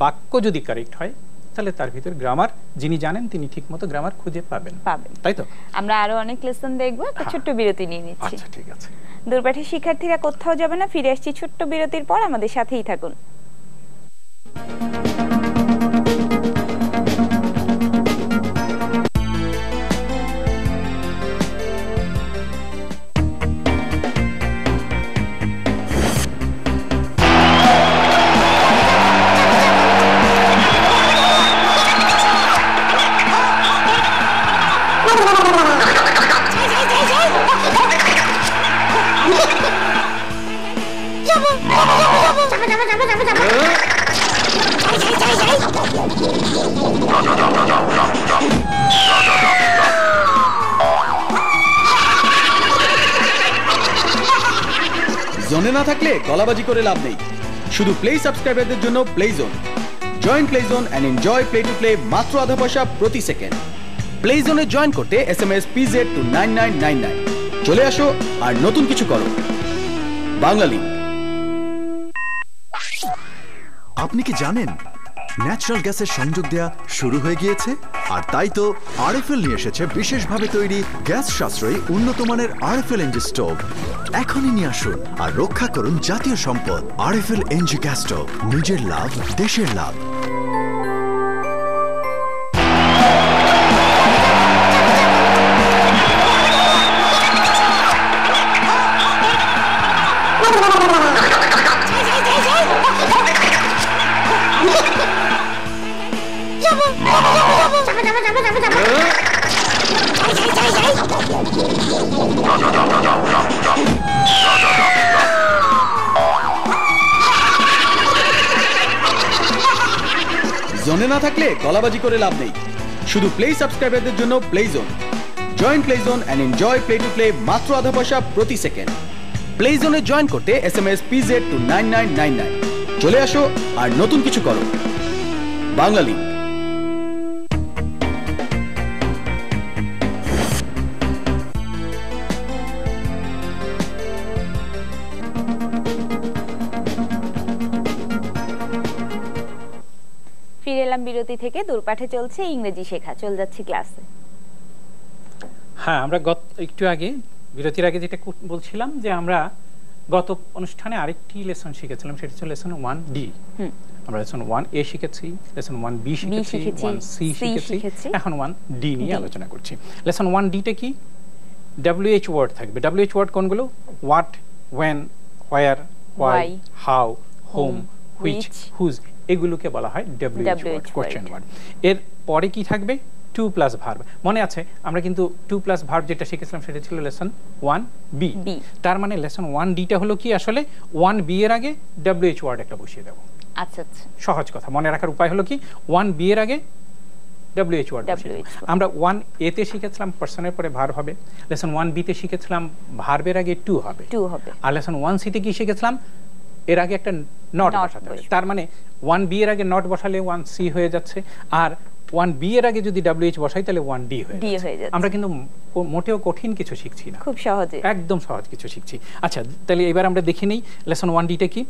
বাক্য যদি কারেক্ট হয় তাহলে তার ভিতরে গ্রামার যিনি জানেন তিনি ঠিকমতো গ্রামার খুঁজে পাবেন, তাই তো? আমরা আরো অনেক লেসন দেখবো, একটা ছোট্ট বিরতি নিয়ে নিচ্ছি। আচ্ছা, ঠিক আছে। দূরপাঠের শিক্ষার্থীরা কোথাও যাবে না, ফিরে আসছি ছোট্ট বিরতির পর, আমাদের সাথেই থাকুন। জোনে না থাকলে গলাবাজি করে লাভ নেই, শুধু প্লে সাবস্ক্রাইবারদের জন্য play zone. Join play zone and enjoy play to play মাত্র আধা পয়সা প্রতি সেকেন্ড। প্লে জোনে জয়েন করতে SMS PZ to 9999। চলে আসো আর নতুন কিছু করো। বাংলালিংক। আপনি কি জানেন ন্যাচারাল গ্যাসের সংযোগ দেয়া শুরু হয়ে গিয়েছে? আর তাই তো RFL নিয়ে এসেছে বিশেষভাবে তৈরি গ্যাস সাশ্রয়ী উন্নত মানের RFL এনজি স্টোভ। এখনই নিয়ে আসুন আর রক্ষা করুন জাতীয় সম্পদ। RFL এনজি গ্যাস স্টোভ, নিজের লাভ দেশের লাভ। জোনে না থাকলে গলাবাজি করে লাভ নেই, শুধু প্লে সাবস্ক্রাইবারদের জন্য play zone. Join play zone and enjoy play to play মাত্র আধা পয়সা প্রতি সেকেন্ড। প্লে জোনে জয়েন করতে SMS PZ to 9999। চলে আসো আর নতুন কিছু করো। বাংলালিংক। ফিরে এলাম বিরতি থেকে। দূরপাঠে চলছে ইংরেজি শেখা, চল যাচ্ছি ক্লাসে। হ্যাঁ, আমরা একটু আগে বিরতির আগে যেটা বলছিলাম যে আমরা গত অনুষ্ঠানে আরেকটি লেসন শিখেছিলাম, সেটা হচ্ছে লেসন 1D। আমরা লেসন 1A শিখেছি, লেসন 1B শিখেছি, 1C শিখেছি, এখন 1D নিয়ে আলোচনা করছি। লেসন 1D তে কি? WH ওয়ার্ড থাকবে। WH ওয়ার্ড কোনগুলো? What, when, where, why, how, whom, which, whose, এগুলোকে বলা হয় WH ওয়ার্ড, কোশ্চেন ওয়ার্ড। এর পরে কি থাকবে? 2+ ভার্ব। মনে আছে আমরা কিন্তু 2+ ভার্ব যেটা শিখেছিলাম সেটা ছিল লেসন 1B। তার মানে লেসন 1D টা হলো কি আসলে 1B এর আগে WH ওয়ার্ড একটা বসিয়ে দেব। আচ্ছা আচ্ছা, সহজ কথা। মনে রাখার উপায় হলো কি 1B এর আগে WH ওয়ার্ড বসিয়ে দেব। আমরা 1A তে শিখেছিলাম পারসনের পরে ভার্ব হবে, লেসন 1B তে শিখেছিলাম ভার্বের আগে টু হবে, আর লেসন 1C তে কি শিখেছিলাম? এর আগে একটা নট বসাতে হবে। তার মানে 1B এর আগে নট বসালে 1C হয়ে যাচ্ছে, আর 1B এর আগে যদি WH বসাই তাহলে 1D হয়ে যাচ্ছে। আমরা কিন্তু মোটেও কঠিন কিছু শিখছি না, খুব সহজে, একদম সহজ কিছু শিখছি। আচ্ছা, তাহলে এবার আমরা দেখে নেই লেসন 1D টা কি।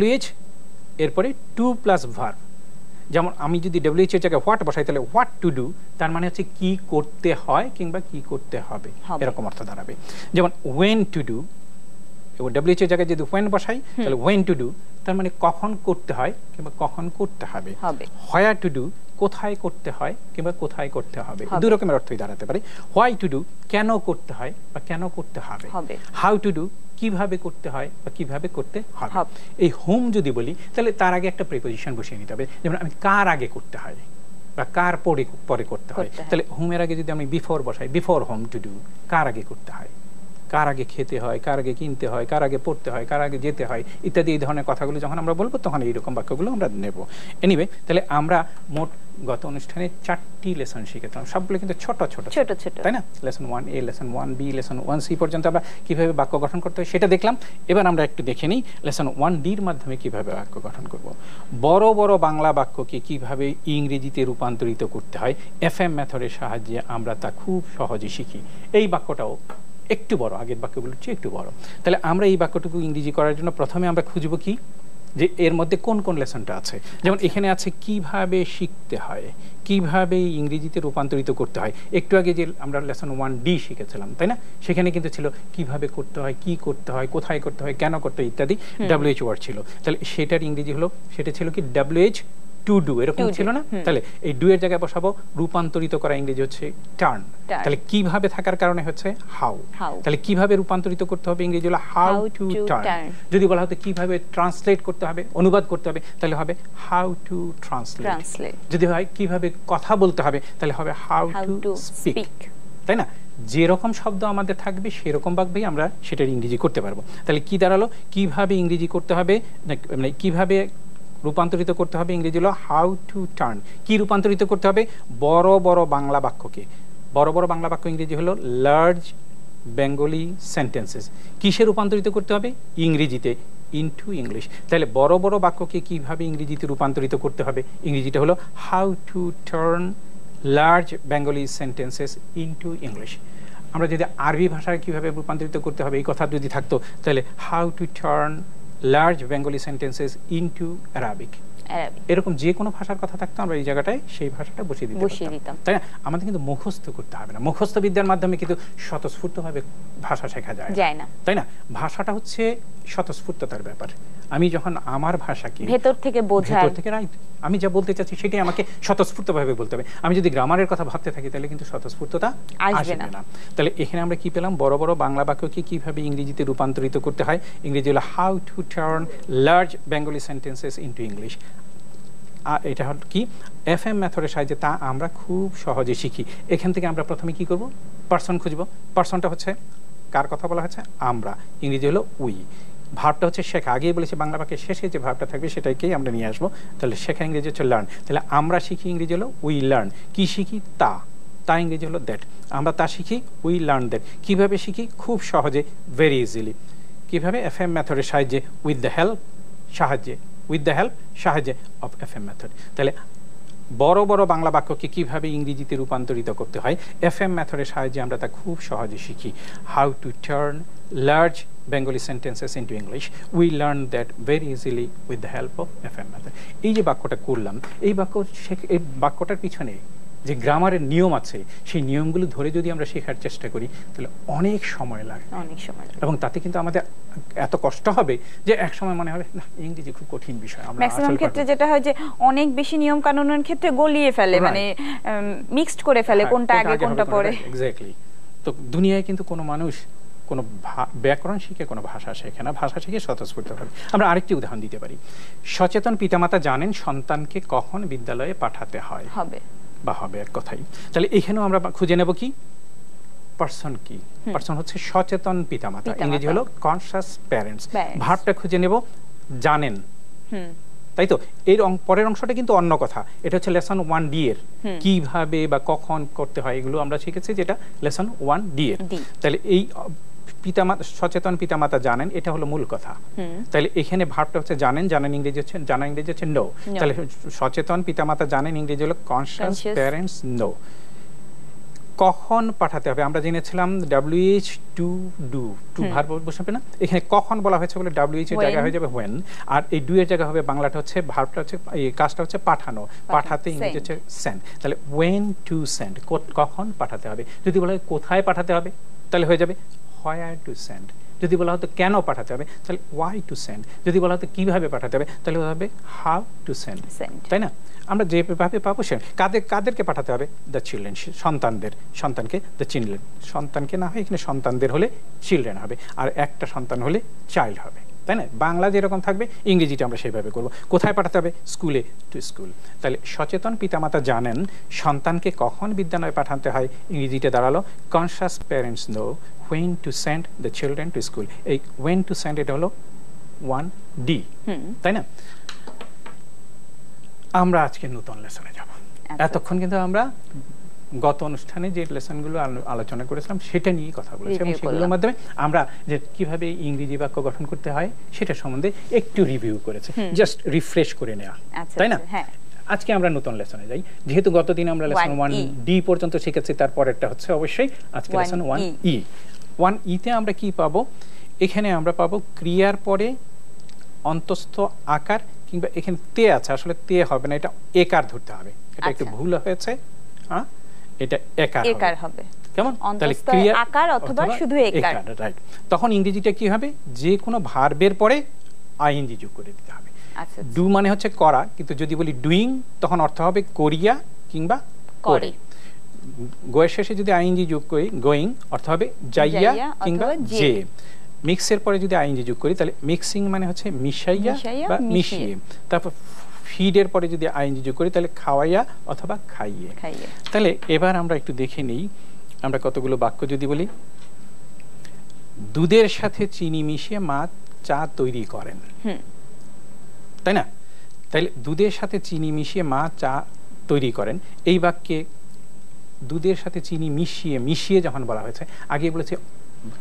WH এরপরে 2+ ভার্ব। যেমন আমি যদি WH এর জায়গায় হোয়াট বসাই তাহলে হোয়াট টু ডু, তার মানে হচ্ছে কি করতে হয় কিংবা কি করতে হবে, এরকম অর্থ দাঁড়াবে। যেমন when to do, এবং WH এর জায়গায় যদি when বসাই তাহলে when to do, তার মানে কখন করতে হয় কিংবা কখন করতে হবে। where to do, কোথায় করতে হয় কিংবা কোথায় করতে হবে, দুই রকমের অর্থই দাঁড়াতে পারে। হোয়াই টু ডু, কেন করতে হয় বা কেন করতে হবে। হাউ টু ডু, কিভাবে করতে হয় বা কিভাবে করতে হবে। এই হোম যদি বলি তাহলে তার আগে একটা প্রিপোজিশন বসিয়ে নিতে হবে। যেমন আমি কার আগে করতে হয় বা কার পরে করতে হয়, তাহলে হোমের আগে যদি আমি বিফোর বসাই, বিফোর হোম টু ডু, কার আগে করতে হয়, কার আগে খেতে হয়, কার আগে কিনতে হয়, কার আগে পড়তে হয়, কার আগে যেতে হয় ইত্যাদি, এই ধরনের কথাগুলো যখন আমরা বলবো তখন এইরকম বাক্যগুলো আমরা নেব। এনিওয়ে, তাহলে আমরা মোট গত অনুষ্ঠানে 4টি লেসন শিখেছিলাম, সবগুলো কিন্তু ছোট ছোট ছোট ছোট, তাই না? Lesson 1A, lesson 1B, lesson 1C পর্যন্ত আমরা কিভাবে বাক্য গঠন করতে হয় সেটা দেখলাম। এবার আমরা একটু দেখে নিই লেসন 1Dর মাধ্যমে কিভাবে বাক্য গঠন করব। বড় বড় বাংলা বাক্যকে কিভাবে ইংরেজিতে রূপান্তরিত করতে হয় FM মেথডের সাহায্যে আমরা তা খুব সহজে শিখি। এই বাক্যটাও একটু বড়, আগের বাক্যগুলোর চেয়ে একটু বড়। তাহলে আমরা এই বাক্যটুকু ইংরেজি করার জন্য প্রথমে আমরা খুঁজব কি, যে এর মধ্যে কোন কোন লেসনটা আছে। যেমন এখানে আছে কিভাবে শিখতে হয়, কিভাবে ইংরেজিতে রূপান্তরিত করতে হয়। একটু আগে যে আমরা লেসন 1D শিখেছিলাম, তাই না, সেখানে কিন্তু ছিল কিভাবে করতে হয়, কি করতে হয়, কোথায় করতে হয়, কেন করতে হয় ইত্যাদি, WH ওয়ার্ড ছিল। তাহলে সেটার ইংরেজি হলো, সেটা ছিল কি WH টু ডু, এরকম ছিল না? তাহলে এই ডু এর জায়গায় বসাবো রূপান্তরিত করা ইংরেজি হচ্ছে টার্ন। তাহলে কিভাবে থাকার কারণে হচ্ছে হাউ। তাহলে কিভাবে রূপান্তরিত করতে হবে ইংরেজি হলো হাউ টু টার্ন। যদি বলা হতো কিভাবে ট্রান্সলেট করতে হবে, অনুবাদ করতে হবে, তাহলে হবে হাউ টু ট্রান্সলেট। যদি হয় কিভাবে কথা বলতে হবে তাহলে হবে হাউ টু স্পিক, তাই না? যেরকম শব্দ আমাদের থাকবে সেরকম বাক্যই আমরা সেটার ইংরেজি করতে পারবো। তাহলে কি দাঁড়ালো, কিভাবে ইংরেজি করতে হবে, মানে কিভাবে রূপান্তরিত করতে হবে ইংরেজি হলো হাউ টু টার্ন। কি রূপান্তরিত করতে হবে, বড় বড় বাংলা বাক্যকে। বড় বড় বাংলা বাক্য ইংরেজি হলো লার্জ বেঙ্গলি সেন্টেন্সেস। কিসে রূপান্তরিত করতে হবে, ইংরেজিতে, ইনটু ইংলিশ। তাহলে বড় বড় বাক্যকে কিভাবে ইংরেজিতে রূপান্তরিত করতে হবে ইংরেজিটা হলো how to turn large Bengali sentences into English. আমরা যদি আরবি ভাষায় কিভাবে রূপান্তরিত করতে হবে এই কথা যদি থাকতো তাহলে how to turn large Bengali sentences into Arabic. এরকম যে কোনো ভাষার কথা থাকতো আমরা এই জায়গাটায় সেই ভাষাটা বসিয়ে দিতাম, তাই না? আমাদের কিন্তু মুখস্থ করতে হবে না। মুখস্থ বিদ্যার মাধ্যমে কিন্তু স্বতঃস্ফূর্তভাবে ভাষা শেখা যায় না, তাই না? ভাষাটা হচ্ছে স্বতঃস্ফূর্ততার ব্যাপার। আমি যখন আমার ভাষাকে ভেতর থেকে রাইট, আমি যা বলতে চাচ্ছি সেটাই আমাকে স্বতঃস্ফূর্তভাবে বলতে হবে। আমি যদি গ্রামারের কথা ভাবতে থাকি তাহলে কিন্তু স্বতঃস্ফূর্ততা আসবে না। তাহলে এখানে আমরা কি পেলাম, বড় বড় বাংলা বাক্যকে কিভাবে ইংরেজিতে রূপান্তরিত করতে হয় ইংরেজি হলো how to turn large Bengali sentences into English. এটা হল কি FM মেথডের সাহায্যে তা আমরা খুব সহজে শিখি। এখান থেকে আমরা প্রথমে কি করব, পারসন খুঁজব। পারসনটা হচ্ছে কার কথা বলা হচ্ছে, আমরা, ইংরেজি হলো উই। ভার্বটা হচ্ছে শেখা, আগেই বলেছি বাংলা বাক্যের শেষে যে ভার্বটা থাকবে সেটাকেই আমরা নিয়ে আসবো। তাহলে শেখা ইংরেজি হচ্ছে লার্ন। তাহলে আমরা শিখি ইংরেজি হলো উই লার্ন। কি শিখি, তা ইংরেজি হলো দ্যাট। আমরা তা শিখি, উই লার্ন দ্যাট। কিভাবে শিখি, খুব সহজে, ভেরি ইজিলি। কিভাবে, FM মেথডের সাহায্যে, উইথ দ্য হেল্প সাহায্যে অফ FM মেথড। তাহলে বড় বড় বাংলা বাক্যকে কিভাবে ইংরেজিতে রূপান্তরিত করতে হয় FM মেথডের সাহায্যে আমরা তা খুব সহজে শিখি। How to turn large Bengali sentences into English, we learn that very easily with the help of FM method. এই যে বাক্যটা করলাম, এই বাক্যটার পিছনে যে গ্রামারের নিয়ম আছে সেই নিয়মগুলো ধরে যদি আমরা শেখার চেষ্টা করি তাহলে অনেক সময় লাগে, এবং তাতে কিন্তু আমাদের এত কষ্ট হবে যে এক সময় মনে হবে না ইংরেজি খুব কঠিন বিষয়। আমরা ম্যাক্সিমাম ক্ষেত্রে যেটা হয় যে অনেক বেশি নিয়ম কানুনের ক্ষেত্রে গলিয়ে ফেলে, মানে মিক্সড করে ফেলে, কোনটা আগে কোনটা পরে। এক্স্যাক্টলি। তো দুনিয়ায় কিন্তু কোনো মানুষ কোনো ব্যাকরণ শিখে কোনো ভাষা শেখে না, ভাষা শিখে স্বতঃস্ফূর্ত হবে। আমরা আরেকটি উদাহরণ দিতে পারি। সচেতন পিতামাতা জানেন সন্তানকে কখন বিদ্যালয়ে পাঠাতে হয় হবে এক কথাই। তাহলে এখানেও আমরা খুঁজে নেব কি, পারসন কি, পারসন হচ্ছে সচেতন পিতামাতা, ইংরেজি হলো কনসিয়াস প্যারেন্টস। ভার্বটা খুঁজে নেব জানেন, তাই তো? এর পরের অংশটা কিন্তু অন্য কথা, এটা হচ্ছে লেসন 1D এর কিভাবে বা কখন করতে হয় এগুলো আমরা শিখেছি, যেটা লেসন 1D এর। তাহলে এই সচেতন পিতামাতা জানেন, এটা হলো মূল কথা। তাহলে এখানে ভার্বটা হচ্ছে জানেন ইংরেজি হচ্ছে নো। তাহলে সচেতন পিতামাতা জানেন ইংরেজি হলো কনসিয়াস প্যারেন্টস নো। কখন পাঠাতে হবে আমরা জেনেছিলাম WH to do, to verb বসবে না, এখানে কখন বলা হয়েছে বলে WH এর জায়গা হয়ে যাবে when, আর এই ডু এর জায়গা হবে বাংলাটা হচ্ছে ভার্বটা হচ্ছে এই কাজটা হচ্ছে পাঠানো, পাঠাতে ইংরেজি হচ্ছে send। তাহলে when to send, কখন পাঠাতে হবে। যদি বলা হয় কোথায় পাঠাতে হবে তাহলে হয়ে যাবে where to send, যদি বলা হতো কেন পাঠাতে হবে তাহলে ওয়াই টু সেন্ড, যদি বলা হতো কিভাবে পাঠাতে হবে তাহলে বলা হবে হাউ টু সেন্ড, তাই না? আমরা যেভাবে পাবো সে কাদেরকে পাঠাতে হবে, দ্য চিলড্রেন, সন্তানকে দ্য চিলড্রেন, সন্তানকে না হয় এখানে সন্তানদের হলে চিলড্রেন হবে, আর একটা সন্তান হলে চাইল্ড হবে, তাই না? বাংলা যেরকম থাকবে ইংরেজিটা আমরা সেইভাবে করবো। কোথায় পাঠাতে হবে? স্কুলে, টু স্কুল। তাহলে সচেতন পিতামাতা জানেন সন্তানকে কখন বিদ্যালয়ে পাঠাতে হয়, ইংরেজিতে দাঁড়ালো conscious parents know when to send the children to school। এই when to send এটা হলো 1D, তাই না? আমরা আজকে নতুন লেসনে যাব। এতক্ষণ কিন্তু আমরা গত অনুষ্ঠানে যে লেসনগুলো আলোচনা করেছিলাম সেটা নিয়ে কথা বলেছি, এবং সেগুলোর মাধ্যমে আমরা যে কিভাবে ইংরেজি বাক্য গঠন করতে হয় সেটা সম্বন্ধে একটু রিভিউ করেছি, জাস্ট রিফ্রেশ করে নেওয়া, তাই না? আজকে আমরা নতুন লেসনে যাই, যেহেতু গতদিন আমরা লেসন 1D পর্যন্ত শিখেছি, তারপরেরটা হচ্ছে অবশ্যই আজকে লেসন 1E। 1E-তে আমরা কি পাবো? এখানে আমরা পাবো ক্রিয়ার পরে অন্তস্থ আকার, কিংবা এখানে তে আছে, আসলে তে হবে না, এটা একার ধরতে হবে, এটা একটু ভুল হয়েছে, এটা একার হবে। কেমন? তাহলে ক্রিয়া আকার অথবা শুধু একার, রাইট। তখন ইংরেজিটা কি হবে? যে কোনো ভার্বের পরে আইএনজি যোগ করে দিতে হবে। ডু মানে হচ্ছে করা, কিন্তু যদি বলি ডুইং তখন অর্থ হবে করিয়া কিংবা করে। গোয়ের শেষে যদি আইএনজি যোগ করি গোয়িং অর্থ হবে যাইয়া কিংবা যে। মিক্সের পরে যদি আইএনজি যোগ করি তাহলে মিক্সিং মানে হচ্ছে মিশাইয়া বা মিশিয়ে। তারপর ফিডের পরে যদি আইএনজি যোগ করি তাহলে খাওয়াইয়া অথবা খাইয়ে। তাহলে এবার আমরা একটু দেখে নেই, আমরা কতগুলো বাক্য যদি বলি। দুধের সাথে চিনি মিশিয়ে মা চা তৈরি করেন, তাই না? তাহলে দুধের সাথে চিনি মিশিয়ে মা চা তৈরি করেন, এই বাক্যে দুধের সাথে চিনি মিশিয়ে যখন বলা হয়েছে, আগে বলেছে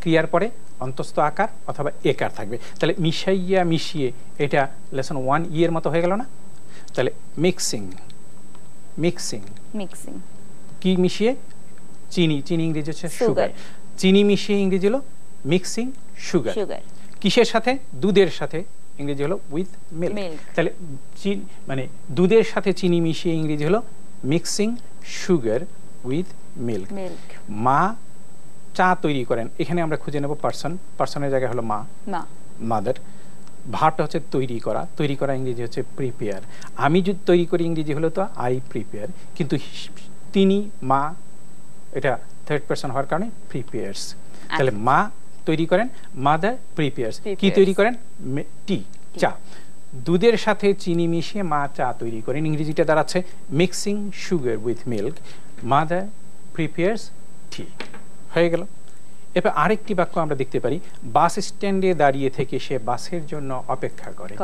ক্রিয়ার পরে অন্তস্থ আকার অথবা একার থাকবে, তাহলে মিশাইয়া মিশিয়ে এটা লেসন 1E এর মতো হয়ে গেল না? তাহলে মিক্সিং কি মিশিয়ে? চিনি ইংরেজি হচ্ছে সুগার, চিনি মিশিয়ে ইংরেজি হলো মিক্সিং সুগার। কিসের সাথে? দুধের সাথে, ইংরেজি হলো উইথ মিল্ক। তাহলে মানে দুধের সাথে চিনি মিশিয়ে ইংরেজি হলো মিক্সিং সুগার উইথ মিল্ক। মা চা তৈরি করেন, এখানে আমরা খুঁজে নেব পার্সনের জায়গায় হলো মা, মাদার। ভার্বটা হচ্ছে তৈরি করা ইংরেজি হচ্ছে প্রিপেয়ার। আমি যদি তৈরি করি ইংরেজি হলো তো আই প্রিপেয়ার, কিন্তু তিনি মা এটা থার্ড পারসন হওয়ার কারণে প্রিপেয়ার্স। তাহলে মা তৈরি করেন, মাদার প্রিপেয়ার্স। কি তৈরি করেন? টি, চা। দুধের সাথে চিনি মিশিয়ে মা চা তৈরি করেন, ইংরেজিটা দাঁড়াচ্ছে mixing sugar with milk, mother prepares tea. হয়ে গেল। এবার আরেকটি বাক্য আমরা দেখতে পারি, বাস স্ট্যান্ডে দাঁড়িয়ে থেকে সে বাসের জন্য অপেক্ষা করে।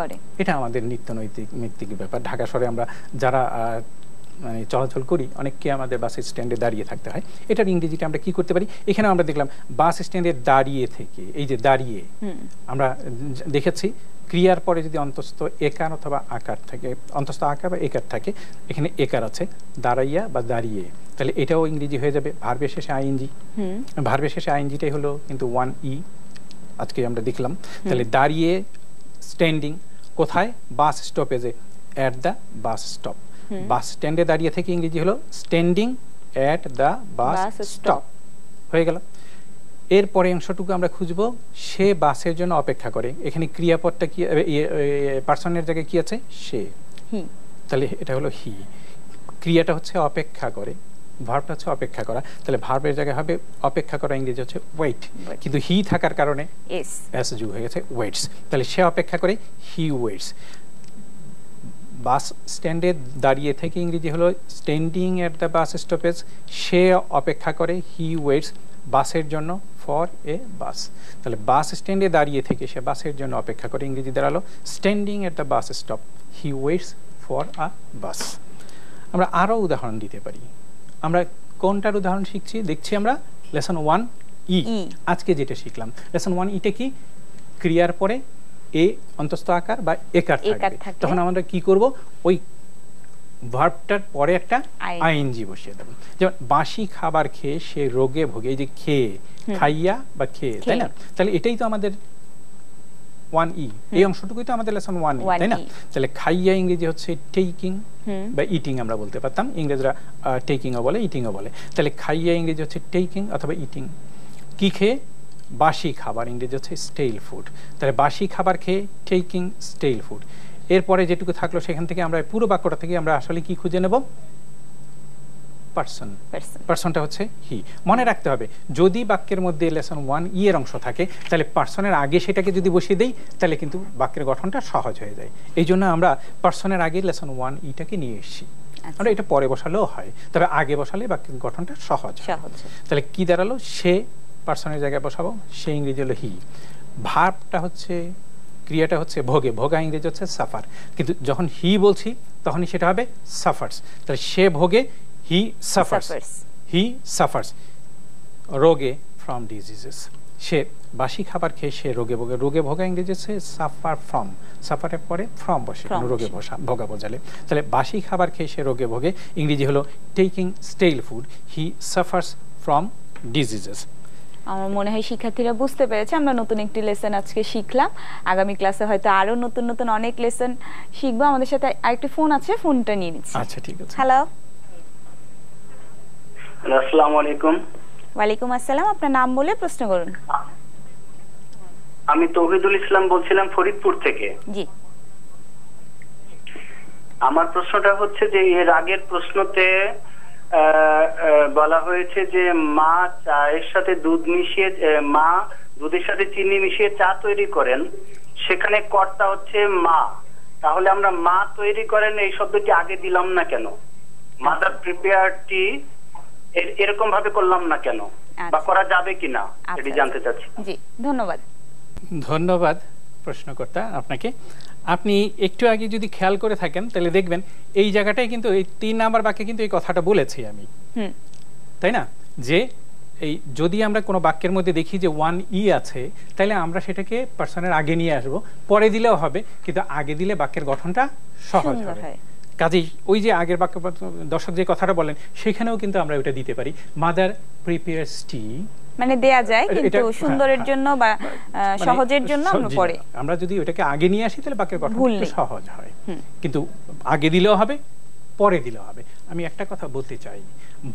এটা আমাদের নিত্যনৈতিক ব্যাপার। ঢাকা শহরে আমরা যারা মানে চলাচল করি অনেককে আমাদের বাস স্ট্যান্ডে দাঁড়িয়ে থাকতে হয়। এটার ইংরেজিটা আমরা কি করতে পারি? এখানে আমরা দেখলাম বাস স্ট্যান্ডে দাঁড়িয়ে থেকে, এই যে দাঁড়িয়ে আমরা দেখেছি ক্রিয়ার পরে যদি অন্তস্থ একার অথবা আকার থাকে, অন্তস্থ আকার বা একার থাকে, এখানে একার আছে, দাঁড়াইয়া বা দাঁড়িয়ে, তাহলে এটাও ইংরেজি হয়ে যাবে ভার্বের শেষে আইএনজি। ভার্বের শেষে আইএনজিটাই হলো কিন্তু 1E, আজকে আমরা দেখলাম। তাহলে দাঁড়িয়ে স্ট্যান্ডিং কোথায়? বাস স্টপেজে, অ্যাট দ্য বাস স্টপ। বাস স্ট্যান্ডে দাঁড়িয়ে থেকে ইংরেজি হলো standing at the bus stop. হয়ে গেল। এরপরে অংশটুকু আমরা খুঁজবো, সে বাসের জন্য অপেক্ষা করে। এখানে ক্রিয়াপদটা কি, পার্সনের জায়গায় কি আছে? সে। তাহলে এটা হলো হি। ক্রিয়াটা হচ্ছে অপেক্ষা করে, ভার্বটা হচ্ছে অপেক্ষা করা, তাহলে ভার্বের জায়গায় হবে অপেক্ষা করা, ইংরেজি হচ্ছে ওয়েট, কিন্তু হি থাকার কারণে এস যোগ হয়ে গেছে, ওয়েটস। তাহলে সে অপেক্ষা করে, হি ওয়েটস। বাস স্ট্যান্ডে দাঁড়িয়ে থেকে ইংরেজি হলো standing at the bus stoppage, সে অপেক্ষা করে, হি ওয়েটস বাসের জন্য, ফর এ বাস। তাহলে বাস স্ট্যান্ডে দাঁড়িয়ে থেকে সে বাসের জন্য অপেক্ষা করে, ইংরেজি দাঁড়ালো standing at the bus stop, he waits for a bus. আমরা আরও উদাহরণ দিতে পারি। আমরা কোনটার উদাহরণ শিখছি? দেখছি আমরা লেসন 1E। আজকে যেটা শিখলাম লেসন 1E-টা কি? ক্রিয়ার পরে এ অন্তস্থ আকার বা একার থাকবে, তখন আমরা কি করব? ওই ভার্বটার পরে একটা আইএনজি বসিয়ে দেব। যেমন বাসি খাবার খেয়ে সে রোগে ভোগে, এই যে খেয়ে, খাইয়া বা খেয়ে, তাই না? তাহলে এটাই তো আমাদের 1E, এই অংশটুকুই তো আমাদের লেসন 1E, তাই না? তাহলে খাইয়া ইংরেজি হচ্ছে টেকিং বা ইটিং আমরা বলতে পারতাম, ইংরেজরা টেকিংও বলে ইটিংও বলে। তাহলে খাইয়া ইংরেজি হচ্ছে টেকিং অথবা ইটিং। কি খেয়ে? বাসি খাবার, ইংরেজি হচ্ছে স্টেল ফুড। তাহলে বাসি খাবার খেয়ে টেকিং স্টেল ফুড। এরপরে যেটুকু থাকলো সেখান থেকে আমরা পুরো বাক্যটা থেকে আমরা আসলে কি খুঁজে নেব? পারসন। পারসনটা হচ্ছে হি। মনে রাখতে হবে যদি বাক্যের মধ্যে লেসন 1 এর অংশ থাকে তাহলে পারসনের আগে সেটাকে যদি বসিয়ে দেই তাহলে কিন্তু বাক্যের গঠনটা সহজ হয়ে যায়। এই জন্য আমরা পারসনের আগে লেসন 1 টাকে নিয়ে এসেছি। আমরা এটা পরে বসালেও হয়, তবে আগে বসালে বাক্যের গঠনটা সহজ। তাহলে কি দাঁড়ালো? সে পারসনের জায়গায় বসাবো, সে ইংরেজি হলো হি। ভার্বটা হচ্ছে, ক্রিয়াটা হচ্ছে ভোগে, ভোগা ইংরেজি হচ্ছে সাফার, কিন্তু যখন হি বলছি তখনই সেটা হবে সাফার্স। তাহলে সে ভোগে, হি সাফার্স, হি সাফার্স রোগে ফ্রম ডিজিজেস। সে বাসি খাবার খেয়ে সে রোগে ভোগে, রোগে ভোগা ইংরেজি হচ্ছে সাফার ফ্রম, সাফারের পরে ফ্রম বসে রোগে ভোগা বোঝালে। তাহলে বাসি খাবার খেয়ে সে রোগে ভোগে ইংরেজি হলো taking stale food, he suffers from diseases. আমার মনে হয় শিক্ষার্থীরা বুঝতে পেরেছে। আমরা নতুন একটি লেসন আজকে শিখলাম, আগামী ক্লাসে হয়তো আরো নতুন নতুন অনেক লেসন শিখবো। আমাদের সাথে আরেকটি ফোন আছে, ফোনটা নিয়ে নিচ্ছি। আচ্ছা ঠিক আছে। হ্যালো, আসসালামু আলাইকুম। ওয়ালাইকুম আসসালাম। আপনার নাম বলে প্রশ্ন করুন। আমি তৌহিদুল ইসলাম বলছিলাম ফরিদপুর থেকে। জি। আমার প্রশ্নটা হচ্ছে যে এর আগের প্রশ্নতে বলা হয়েছে যে মা চায়ের সাথে দুধ মিশিয়ে, মা দুধের সাথে চিনি মিশিয়ে চা তৈরি করেন, সেখানে কর্তা হচ্ছে মা। তাহলে আমরা মা তৈরি করেন এই শব্দটি আগে দিলাম না কেন? মাদার প্রিপেয়ার টি এরকম ভাবে করলাম না কেন, বা করা যাবে কিনা এটি জানতে চাচ্ছি। জি, ধন্যবাদ। ধন্যবাদ প্রশ্নকর্তা আপনাকে। আপনি একটু আগে যদি খেয়াল করে থাকেন তাহলে দেখবেন এই জায়গাটায় কিন্তু এই 3 নাম্বার বাক্যে কিন্তু এই কথাটা বলেছি আমি, তাই না? যে এই যদি আমরা কোনো বাক্যের মধ্যে দেখি যে 1 আছে তাহলে আমরা সেটাকে পারসনের আগে নিয়ে আসব, পরে দিলেও হবে, কিন্তু আগে দিলে বাক্যের গঠনটা সহজ হবে। কাজেই ওই যে আগের বাক্য দর্শক যে কথাটা বলেন সেখানেও কিন্তু আমরা ওটা দিতে পারি, মাদার প্রিপেয়ারস টি, মানে দেয়া যায় কিন্তু সুন্দরের জন্য বা সহজের জন্য আমরা পরে আমরা যদি ওটাকে আগে নিয়ে আসি তাহলে বাক্যের গঠনটা সহজ হয়। কিন্তু আগে দিলেও হবে, পরে দিলেও হবে। আমি একটা কথা বলতে চাই,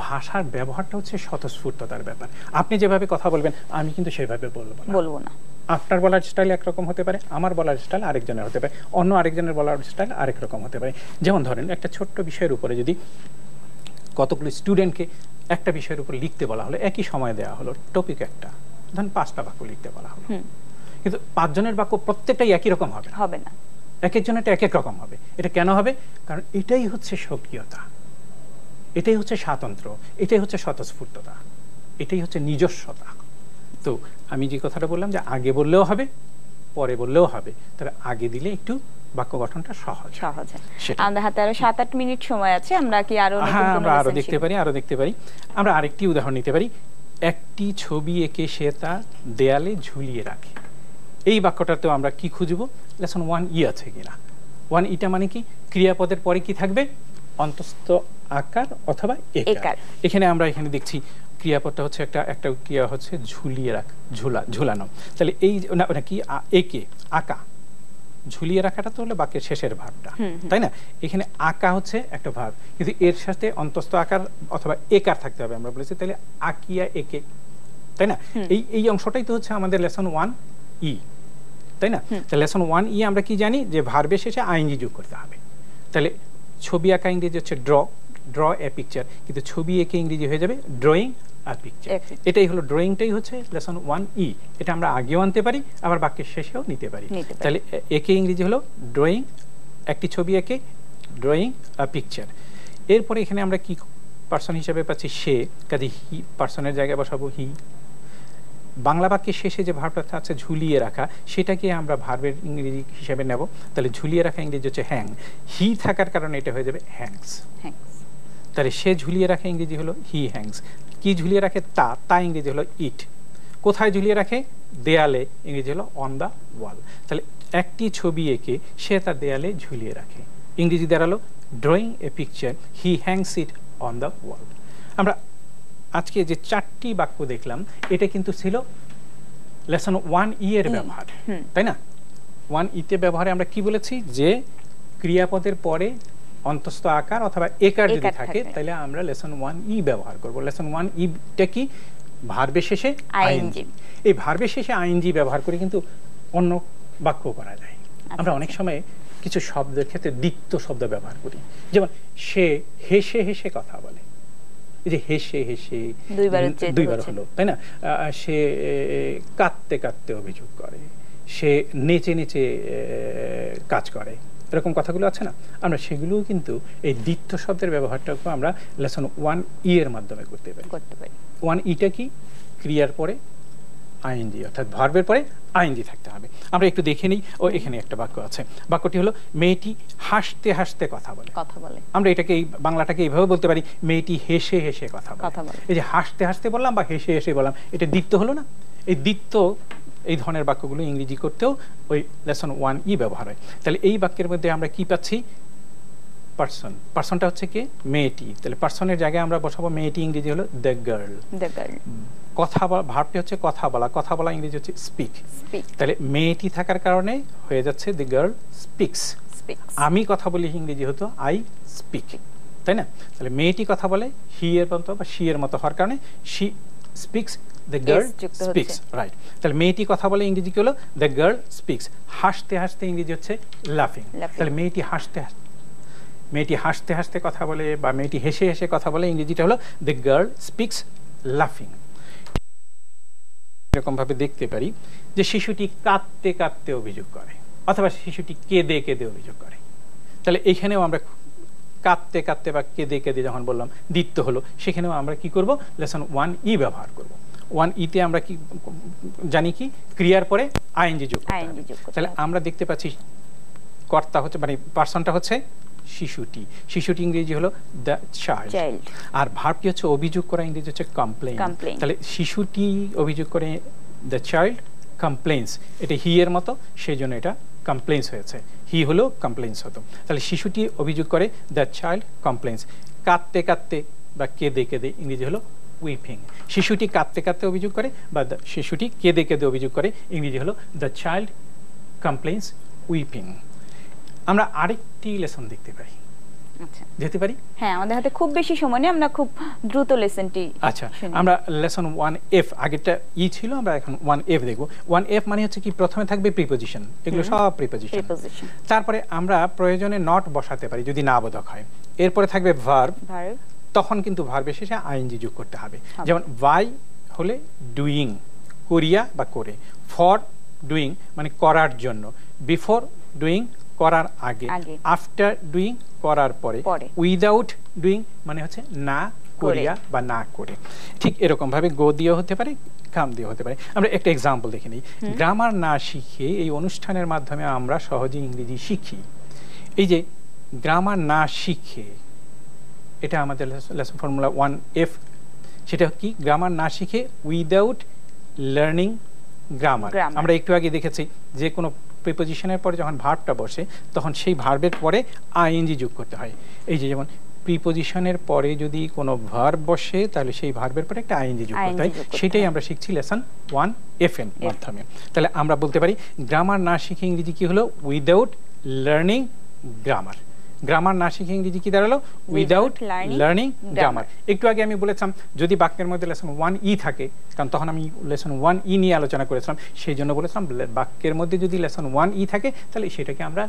ভাষার ব্যবহারটা হচ্ছে স্বতঃস্ফূর্ততার ব্যাপার। আপনি যেভাবে কথা বলবেন আমি কিন্তু সেভাবে বলবো না। আপনার বলার স্টাইল একরকম হতে পারে, আমার বলার স্টাইল আরেকজনের হতে পারে, অন্য আরেকজনের বলার স্টাইল আরেক রকম হতে পারে। যেমন ধরেন একটা ছোট্ট বিষয়ের উপরে যদি কতগুলো স্টুডেন্টকে একটা বিষয়ের উপর লিখতে বলা হলো, একই সময় দেওয়া হলো, টপিক একটা, ধরেন 5টা বাক্য লিখতে বলা হলো, কিন্তু 5 জনের বাক্য প্রত্যেকটাই একই রকম হবে না, এক একজনের এক এক রকম হবে। এটা কেন হবে? কারণ এটাই হচ্ছে স্বকীয়তা, এটাই হচ্ছে স্বাতন্ত্র্য, এটাই হচ্ছে স্বতঃস্ফূর্ততা, এটাই হচ্ছে নিজস্বতা। তো আমি যে কথাটা বললাম যে আগে বললেও হবে, পরে বললেও হবে, তবে আগে দিলে একটু বাক্য গঠনটা সহজ হয়। আমাদের হাতে আরো 7-8 মিনিট সময় আছে, আমরা কি আরো আমরা আরো দেখতে পারি। আমরা আরেকটি উদাহরণ নিতে পারি, একটি ছবি এঁকে সে তা দেয়ালে ঝুলিয়ে রাখে। এই বাক্যটাতেও আমরা কি খুঁজবো? লেসন 1 আছে কিনা। 1 মানে কি? ক্রিয়াপদের পরে কি থাকবে? অন্তস্থ আকার অথবা একার। এখানে আমরা এখানে দেখছি ক্রিয়াপদটা হচ্ছে একটা ক্রিয়া হচ্ছে ঝুলিয়ে রাখা, ঝুলানো। তাহলে এই কি একে, আঁকা, ঝুলিয়ে রাখাটা তো হলো বাক্যের শেষের ভাবটা, তাই না? এখানে আঁকা হচ্ছে একটা ভাব, কিন্তু এর সাথে অন্তস্থ আকার অথবা একার থাকতে হবে। আমরা বলেছি তাহলে আঁকিয়া একে, তাই না? এই অংশটাই তো হচ্ছে আমাদের লেসন 1 তাই না? তাহলে লেসন 1 আমরা কি জানি যে ভার্বের শেষে আইএনজি যোগ করতে হবে। তাহলে ছবি আঁকা ইংরেজি হচ্ছে ড্র এ পিকচার, কিন্তু ছবি এঁকে ইংরেজি হয়ে যাবে ড্রয়িং আ পিকচার। এটাই হলো ড্রয়িংটাই হচ্ছে লেসন 1 এটা আমরা আগেও আনতে পারি, আবার বাক্যের শেষেও নিতে পারি। তাহলে একে ইংরেজি হলো ড্রয়িং, একটি ছবি এঁকে ড্রয়িং আ পিকচার। এরপরে এখানে আমরা কি পার্সন হিসেবে পাচ্ছি? সে, কাজে হি পার্সনের জায়গায় বসাবো হি। বাংলা বাক্যের শেষে যে ভার্বটা আছে ঝুলিয়ে রাখা, সেটাকে আমরা ভার্বের ইংরেজি হিসেবে নেব। তাহলে ঝুলিয়ে রাখা ইংরেজি হচ্ছে হ্যাং, হি থাকার কারণে এটা হয়ে যাবে হ্যাংস। তাহলে সে ঝুলিয়ে রাখা ইংরেজি হলো হি হ্যাংস। কি ঝুলিয়ে রাখে? তা ইংরেজি হলো ইট। কোথায় ঝুলিয়ে রাখে? দেয়ালে, ইংরেজি হলো অন দ্য ওয়াল। তাহলে একটি ছবি এঁকে সে তার দেয়ালে ঝুলিয়ে রাখে, ইংরেজি দাঁড়ালো drawing a picture, he hangs it on the wall. আমরা আজকে যে 4টি বাক্য দেখলাম এটা কিন্তু ছিল লেসন 1 এর ব্যবহার, তাই না? 1 তে ব্যবহারে আমরা কি বলেছি? যে ক্রিয়াপদের পরে অন্তস্থ আকার অথবা একার যদি থাকে তাহলে আমরা লেসন 1 ব্যবহার করব। লেসন 1 টা কি? ভার্বের শেষে আইএনজি। এই ভার্বের শেষে আইএনজি ব্যবহার করে কিন্তু অন্য বাক্য করা যায়। আমরা অনেক সময় কিছু শব্দের ক্ষেত্রে দ্বিত্ব শব্দ ব্যবহার করি, যেমন সে হেসে হেসে কথা বলে, এই যে হেসে হেসে দুইবার হলো, তাই না? সে কাঁদতে কাঁদতে অভিযোগ করে, সে নেচে নেচে কাজ করে, এরকম কথাগুলো আছে না? আমরা সেগুলোও কিন্তু এই দ্বিত্ব শব্দের ব্যবহারটাকে আমরা লেসন 1E এর মাধ্যমে করতে পারি। 1Eটা কি? ক্রিয়ার পরে আইএনজি, অর্থাৎ ভার্বের পরে আইএনজি থাকতে হবে। আমরা একটু দেখে নিই। ও এখানে একটা বাক্য আছে, বাক্যটি হলো মেয়েটি হাসতে হাসতে কথা বলে। আমরা এটাকে বাংলাটাকে এইভাবে বলতে পারি, মেয়েটি হেসে হেসে কথা বলে। এই যে হাসতে হাসতে বললাম বা হেসে হেসে বললাম, এটা দ্বিত্ব হলো না? এই দ্বিত্ব এই ধরনের বাক্যগুলো ইংরেজি করতেও ওই লেসন 1E ব্যবহার হয়। তাহলে এই বাক্যের মধ্যে আমরা কি পাচ্ছি? পারসন। পারসনটা হচ্ছে কি? মেয়েটি। তাহলে পারসনের জায়গায় আমরা বসাবো মেয়েটি, ইংরেজি হলো দ্য গার্ল। কথা বলা, ভার্বটি হচ্ছে কথা বলা, কথা বলা ইংরেজি হচ্ছে স্পিক। তাহলে মেয়েটি থাকার কারণে হয়ে যাচ্ছে দ্য গার্ল স্পিক্স। আমি কথা বলি ইংরেজি হতো আই স্পিক, তাই না? তাহলে মেয়েটি কথা বলে হি এর মতো বা শি এর মতো হওয়ার কারণে she speaks, the girl speaks, right. তাহলে মেয়েটি কথা বলে ইংরেজি কি হলো? The girl speaks. হাসতে হাসতে ইংরেজি হচ্ছে লাফিং। তাহলে মেয়েটি হাসতে হাসতে কথা বলে বা মেয়েটি হেসে হেসে কথা বলে, ইংরেজিটা হলো দ্য গার্ল স্পিক্স লাফিং। এরকম ভাবে দেখতে পারি যে শিশুটি কাঁদতে কাঁদতে অভিযোগ করে, অথবা শিশুটি কেঁদে কেঁদে অভিযোগ করে। তাহলে এখানেও আমরা কাঁদতে কাঁদতে বা কেঁদে কেঁদে যখন বললাম দ্বিত্ব হলো, সেখানেও আমরা কি করব? লেসন 1E ব্যবহার করব। 1E-তে আমরা কি জানি? কি ক্রিয়ার পরে আইএনজি যোগ। তাহলে আমরা দেখতে পাচ্ছি কর্তা হচ্ছে, মানে পারসনটা হচ্ছে শিশুটি। শিশুটি ইংরেজি হলো দ্য চাইল্ড। আর ভার্বটি হচ্ছে অভিযোগ করা, ইংরেজি হচ্ছে কমপ্লেইন। তাহলে শিশুটি অভিযোগ করে, দ্য চাইল্ড কমপ্লেইনস। এটা হি এর মতো, সেই জন্য এটা কমপ্লেইনস হয়েছে। হি হলো কমপ্লেইনস হতো। তাহলে শিশুটি অভিযোগ করে, দ্য চাইল্ড কমপ্লেইনস। কাঁদতে কাঁদতে বা কেঁদে কেঁদে ইংরেজি হলো উইপিং। শিশুটি কাঁদতে কাঁদতে অভিযোগ করে বা শিশুটি কেঁদে কেঁদে অভিযোগ করে, ইংরেজি হলো দ্য চাইল্ড কমপ্লেইনস উইপিং। আমরা আরেকটি লেসন দেখতে পাই। আচ্ছা, যেতে পারি? হ্যাঁ, আমাদের হাতে খুব বেশি সময় নেই, আমরা খুব দ্রুত লেসনটি। আচ্ছা, আমরা লেসন 1F, আগেরটা ই ছিল, আমরা এখন 1F দেখব। 1F মানে হচ্ছে কি? প্রথমে থাকবে প্রিপোজিশন, এগুলো সব প্রিপোজিশন। তারপরে আমরা প্রয়োজনে নট বসাতে পারি যদি না বোধক হয়। এরপরে থাকবে ভার্ব, তখন কিন্তু ভার্বের শেষে আইএনজি যোগ করতে হবে। যেমন বাই হলে ডুইং, করিয়া বা করে। ফর ডুইং মানে করার জন্য। বিফোর ডুইং করার আগে। আফটার ডুইং করার পরে। উইদাউট ডুইং মানে হচ্ছে না করিয়া বা না করে। ঠিক এরকম ভাবে গো দিয়ে হতে পারে, কাম দিয়ে হতে পারে। আমরা একটা এক্সাম্পল দেখে নিই। গ্রামার না শিখে এই অনুষ্ঠানের মাধ্যমে আমরা সহজে ইংরেজি শিখি। এই যে গ্রামার না শিখে, এটা আমাদের লেসন ফর্মুলা 1F। সেটা কি? গ্রামার না শিখে উইদাউট লার্নিং গ্রামার। আমরা একটু আগে দেখেছি যে কোনো প্রিপোজিশনের পরে যখন ভার্বটা বসে, তখন সেই ভার্বের পরে আইএনজি যোগ করতে হয়। এই যে যেমন প্রিপোজিশনের পরে যদি কোনো ভার্ব বসে, তাহলে সেই ভার্বের পরে একটা আইএনজি যোগ করতে হয়। সেটাই আমরা শিখছি লেসন 1F এর মাধ্যমে। তাহলে আমরা বলতে পারি গ্রামার না শিখে ইংরেজি কি হলো? Without learning grammar. গ্রামার না শিখে ইংরেজি কি দাঁড়ালো? Without learning grammar. একটু আগে আমি বলেছিলাম যদি বাক্যের মধ্যে লেসন 1E থাকে, কারণ তখন আমি লেসন 1E নিয়ে আলোচনা করেছিলাম, সেই জন্য বলেছিলাম বাক্যের মধ্যে যদি লেসন 1E থাকে, তাহলে সেটাকে আমরা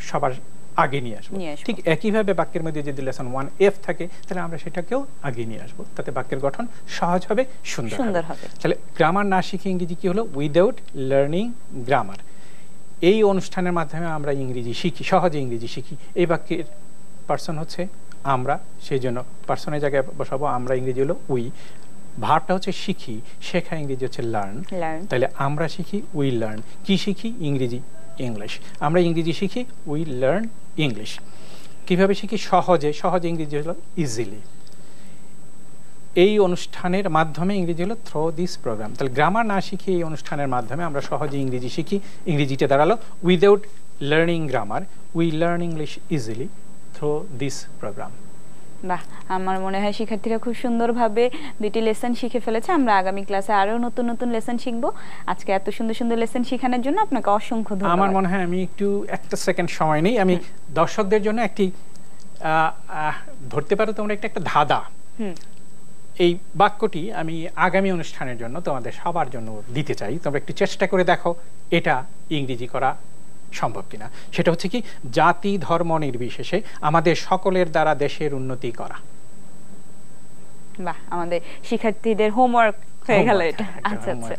সবার আগে নিয়ে আসবো। ঠিক একইভাবে বাক্যের মধ্যে যদি লেসন 1F থাকে, তাহলে আমরা সেটাকেও আগে নিয়ে আসবো। তাতে বাক্যের গঠন সহজ হবে, সুন্দর হবে। তাহলে গ্রামার না শিখে ইংরেজি কি হলো? Without learning grammar. এই অনুষ্ঠানের মাধ্যমে আমরা ইংরেজি শিখি, সহজে ইংরেজি শিখি। এই বাক্যের পারসন হচ্ছে আমরা, সেই জন্য পারসনের জায়গায় বসাবো আমরা, ইংরেজি হলো উই। ভার্বটা হচ্ছে শিখি, শেখা ইংরেজি হচ্ছে লার্ন। তাহলে আমরা শিখি, উই লার্ন। কি শিখি? ইংরেজি, ইংলিশ। আমরা ইংরেজি শিখি, উই লার্ন ইংলিশ। কিভাবে শিখি? সহজে। সহজে ইংরেজি হলো ইজিলি। এই অনুষ্ঠানের মাধ্যমে ইংরেজি হলো থ্রো দিস প্রোগ্রাম। তাহলে গ্রামার না শিখে এই অনুষ্ঠানের মাধ্যমে আমরা সহজে ইংরেজি শিখি। ইংরেজিটা দাঁড়ালো without learning grammar we learn English easily through this program. বাহ, আমার মনে হয় শিক্ষার্থীরা খুব সুন্দরভাবে দুইটি লেসন শিখে ফেলেছে। আমরা আগামী ক্লাসে আরো নতুন নতুন লেসন শিখবো। আজকে এত সুন্দর সুন্দর লেসন শেখানোর জন্য আপনাকে অসংখ্য ধন্যবাদ। আমার মনে হয় আমি একটু একটা সেকেন্ড সময় নেই, আমি দর্শকদের জন্য একটি ধরতে পারো তোমরা একটা ধাঁধা। এই বাক্যটি আমি আগামী অনুষ্ঠানের জন্য তোমাদের সবার জন্য দিতে চাই, তোমরা একটু চেষ্টা করে দেখো এটা ইংরেজি করা সম্ভব কিনা। সেটা হচ্ছে কি, জাতি ধর্ম নির্বিশেষে আমাদের সকলের দ্বারা দেশের উন্নতি করা। বাহ, আমাদের শিক্ষার্থীদের হোমওয়ার্ক হয়ে গেল এটা। আচ্ছা আচ্ছা,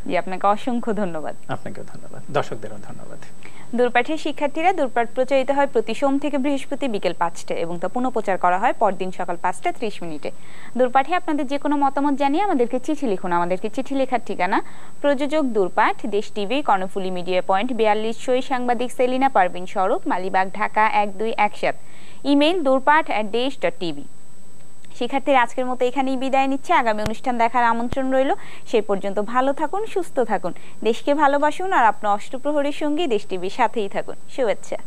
জি আপনাকে অসংখ্য ধন্যবাদ। আপনাকেও ধন্যবাদ, দর্শকদেরও ধন্যবাদ। দূরপাঠের শিক্ষার্থীরা দূরপাঠ প্রচারিত হয় প্রতি সোম থেকে বৃহস্পতি বিকেল 5টায় এবং তা পুনঃপ্রচার করা হয় পরদিন সকাল 5:30 দূরপাঠে আপনাদের যে কোনো মতামত জানিয়ে আমাদেরকে চিঠি লিখুন। আমাদেরকে চিঠি লেখার ঠিকানা প্রযোজক দূরপাঠ, দেশ টিভি, কর্ণফুলী মিডিয়া পয়েন্ট 42, সই সাংবাদিক সেলিনা পারভিন সড়ক, মালিবাগ, ঢাকা 1217। Email durpat@desh.tv। শিক্ষার্থীরা আজকের মতো এখানেই বিদায় নিচ্ছে। আগামী অনুষ্ঠান দেখার আমন্ত্রণ রইল। সেই পর্যন্ত ভালো থাকুন, সুস্থ থাকুন, দেশকে ভালোবাসুন আর আপনার অষ্টপ্রহরীর সঙ্গী দেশ টিভির সাথেই থাকুন। শুভেচ্ছা।